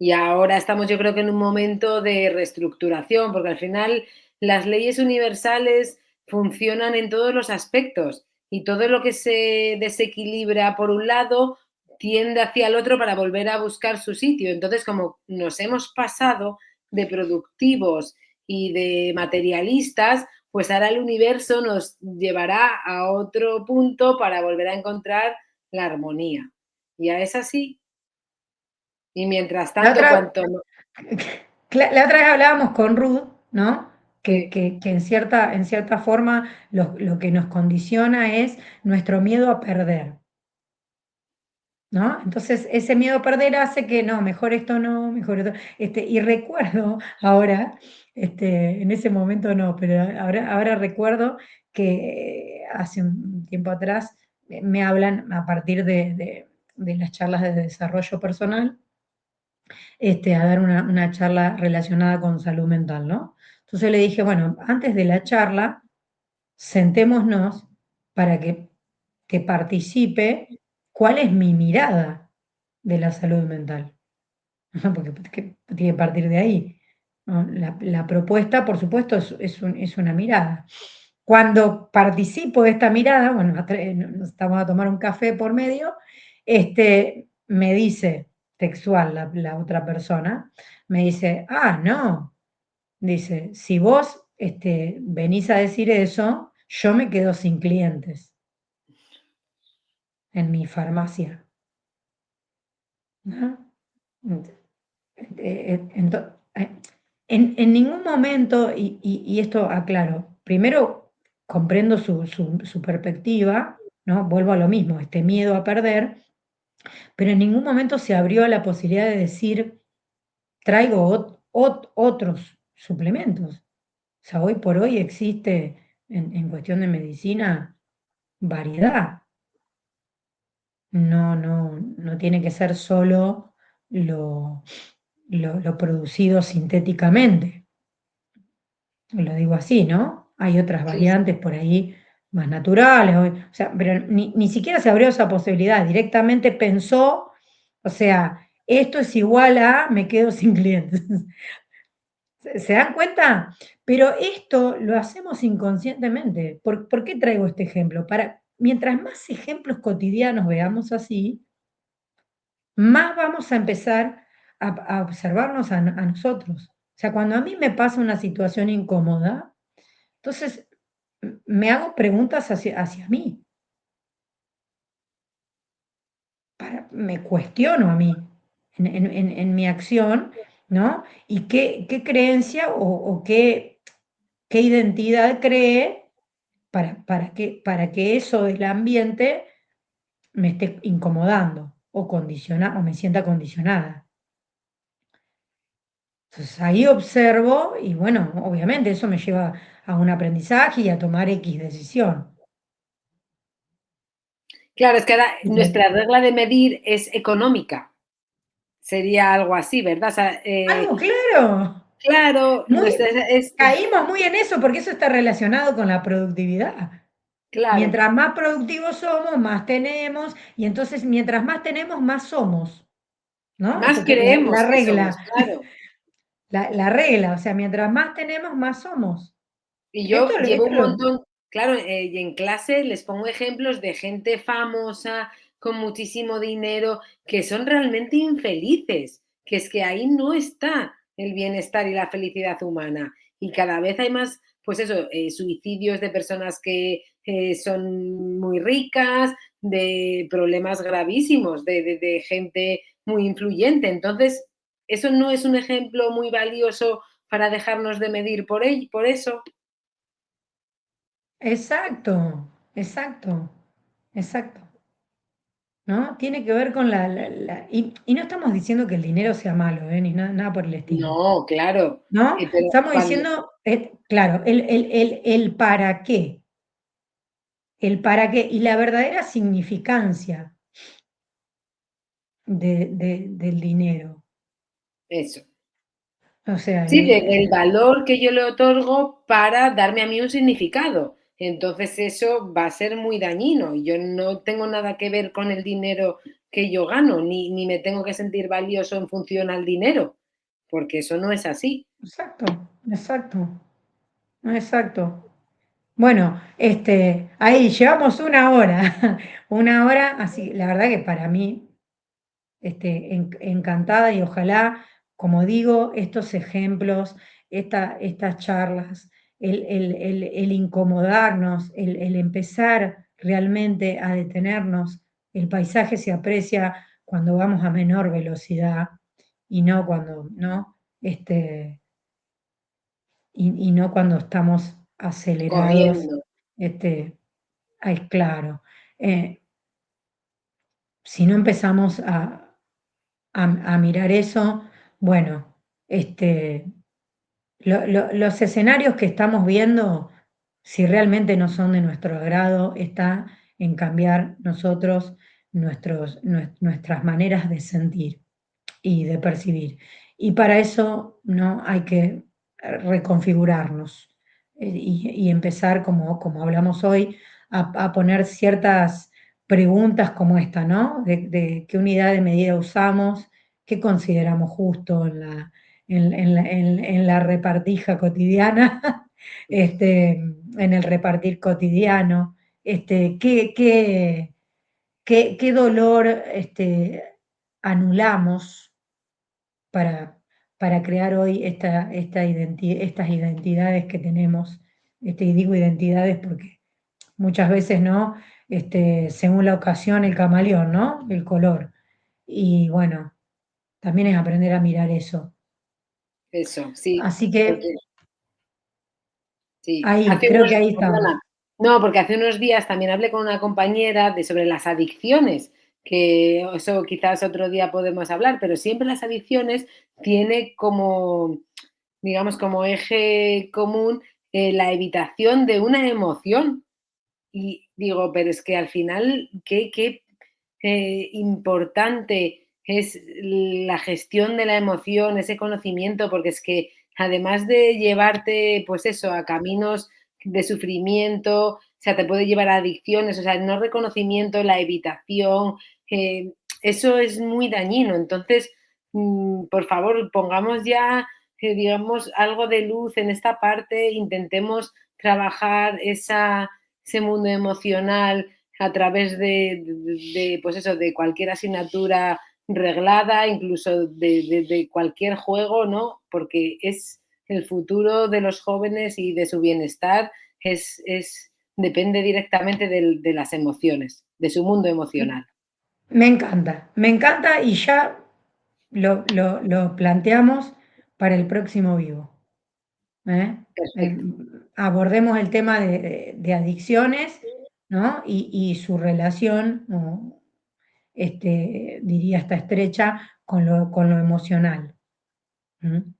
y ahora estamos, yo creo que en un momento de reestructuración, porque al final las leyes universales funcionan en todos los aspectos y todo lo que se desequilibra por un lado tiende hacia el otro para volver a buscar su sitio. Entonces, como nos hemos pasado de productivos y de materialistas, pues ahora el universo nos llevará a otro punto para volver a encontrar la armonía. Ya es así. Y mientras La tanto, otra, cuanto no la otra vez hablábamos con Ruth, ¿no? Que, sí, que en cierta forma lo que nos condiciona es nuestro miedo a perder. ¿No? Entonces, ese miedo a perder hace que no, mejor esto no, mejor esto. Y recuerdo ahora, en ese momento no, pero ahora recuerdo que hace un tiempo atrás me hablan a partir de las charlas de desarrollo personal, a dar una charla relacionada con salud mental, ¿no? Entonces le dije, bueno, antes de la charla, sentémonos para que participe cuál es mi mirada de la salud mental, ¿no? Porque tiene que partir de ahí, ¿no? La propuesta, por supuesto, es una mirada. Cuando participo de esta mirada, bueno, nos estamos a tomar un café por medio, me dice textual la otra persona, me dice, ah, no, dice, si vos venís a decir eso, yo me quedo sin clientes en mi farmacia, ¿no? En ningún momento, y esto aclaro, primero comprendo su perspectiva, ¿no? Vuelvo a lo mismo, este miedo a perder, pero en ningún momento se abrió la posibilidad de decir, traigo otros suplementos. O sea, hoy por hoy existe en cuestión de medicina variedad. No tiene que ser solo lo producido sintéticamente. lo digo así, ¿no? Hay otras Sí, sí. variantes por ahí más naturales, o sea, pero ni siquiera se abrió esa posibilidad, directamente pensó, o sea, esto es igual a me quedo sin clientes. ¿Se dan cuenta? Pero esto lo hacemos inconscientemente. ¿Por qué traigo este ejemplo? Mientras más ejemplos cotidianos veamos así, más vamos a empezar a observarnos a nosotros. O sea, cuando a mí me pasa una situación incómoda, entonces me hago preguntas hacia mí, me cuestiono a mí en mi acción, ¿no? Y qué creencia o qué identidad cree para que eso del ambiente me esté incomodando o me sienta condicionada. Entonces ahí observo y bueno, obviamente eso me lleva a un aprendizaje y a tomar X decisión. Claro, es que ahora Bien. nuestra regla de medir es económica. Sería algo así, ¿verdad? O sea, Algo claro. claro, Muy, nuestra es caímos muy en eso porque eso está relacionado con la productividad. claro, Mientras más productivos somos, más tenemos, y entonces mientras más tenemos, más somos, ¿no? más Eso la creemos que somos, regla, claro. la regla, o sea, mientras más tenemos, más somos. Y Esto, yo llevo esto un montón, claro, y en clase les pongo ejemplos de gente famosa, con muchísimo dinero, que son realmente infelices, que es que ahí no está el bienestar y la felicidad humana. Y cada vez hay más, pues eso, suicidios de personas que son muy ricas, de problemas gravísimos, de gente muy influyente. Entonces, eso no es un ejemplo muy valioso para dejarnos de medir por eso. exacto, exacto, exacto, ¿no? Tiene que ver con y no estamos diciendo que el dinero sea malo, ni nada por el estilo, No, claro, ¿no? pero Estamos cuando diciendo, claro, el para qué, y la verdadera significancia del dinero. eso. O sea, Sí, del valor que yo le otorgo para darme a mí un significado. Entonces eso va a ser muy dañino y yo no tengo nada que ver con el dinero que yo gano, ni me tengo que sentir valioso en función al dinero, porque eso no es así. exacto, exacto, exacto. Bueno, ahí llevamos una hora, una hora, así, la verdad que para mí, encantada y ojalá, como digo, estos ejemplos, estas charlas, el incomodarnos, el empezar realmente a detenernos, el paisaje se aprecia cuando vamos a menor velocidad y no cuando, ¿no? Y no cuando estamos acelerados, Corriendo, este, ay, claro. Eh, si no empezamos a mirar eso, bueno, los escenarios que estamos viendo, si realmente no son de nuestro agrado, está en cambiar nosotros nuestras maneras de sentir y de percibir. Y para eso no hay que reconfigurarnos y empezar, como hablamos hoy, a poner ciertas preguntas como esta, ¿no? De qué unidad de medida usamos, qué consideramos justo en la repartija cotidiana, en el repartir cotidiano, qué dolor anulamos para, para crear hoy estas identidades que tenemos. Y digo identidades porque muchas veces, ¿no? Según la ocasión, el camaleón, ¿no? El color. Y bueno, también es aprender a mirar eso. eso, sí, Así que porque sí, ahí, hace creo que unos ahí estamos. perdona, no, porque hace unos días también hablé con una compañera de sobre las adicciones, que eso quizás otro día podemos hablar, pero siempre las adicciones tiene como, digamos, como eje común, la evitación de una emoción. Y digo, pero es que al final, qué importante es la gestión de la emoción, ese conocimiento, porque es que además de llevarte, pues eso, a caminos de sufrimiento, o sea, te puede llevar a adicciones, o sea, el no reconocimiento, la evitación, eh, eso es muy dañino. Entonces, por favor, pongamos ya, digamos, algo de luz en esta parte, intentemos trabajar ese mundo emocional a través pues eso, de cualquier asignatura reglada, incluso de cualquier juego, ¿no? Porque es el futuro de los jóvenes y de su bienestar depende directamente de las emociones, de su mundo emocional. Me encanta y ya lo planteamos para el próximo vivo. ¿Eh? Perfecto. Abordemos el tema de adicciones, ¿no? Y su relación, o, diría hasta estrecha, con lo emocional. ¿Mm?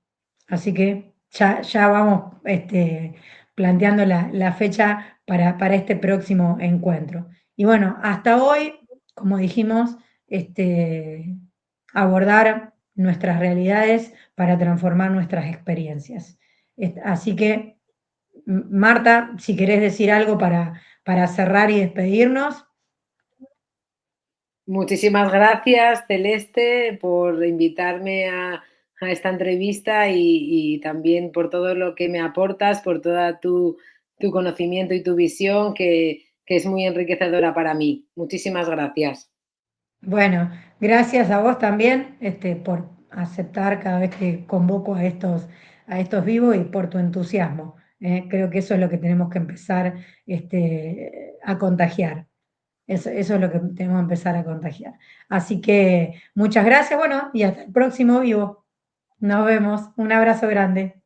Así que ya vamos planteando la fecha para este próximo encuentro. Y bueno, hasta hoy, como dijimos, abordar nuestras realidades para transformar nuestras experiencias. Así que, Marta, si querés decir algo para cerrar y despedirnos. Muchísimas gracias, Celeste, por invitarme a esta entrevista y también por todo lo que me aportas, por toda tu conocimiento y tu visión, que es muy enriquecedora para mí. Muchísimas gracias. Bueno, gracias a vos también, por aceptar cada vez que convoco a estos vivos y por tu entusiasmo. Creo que eso es lo que tenemos que empezar, a contagiar. Eso es lo que tenemos que empezar a contagiar. Así que muchas gracias, bueno, y hasta el próximo vivo. Nos vemos. Un abrazo grande.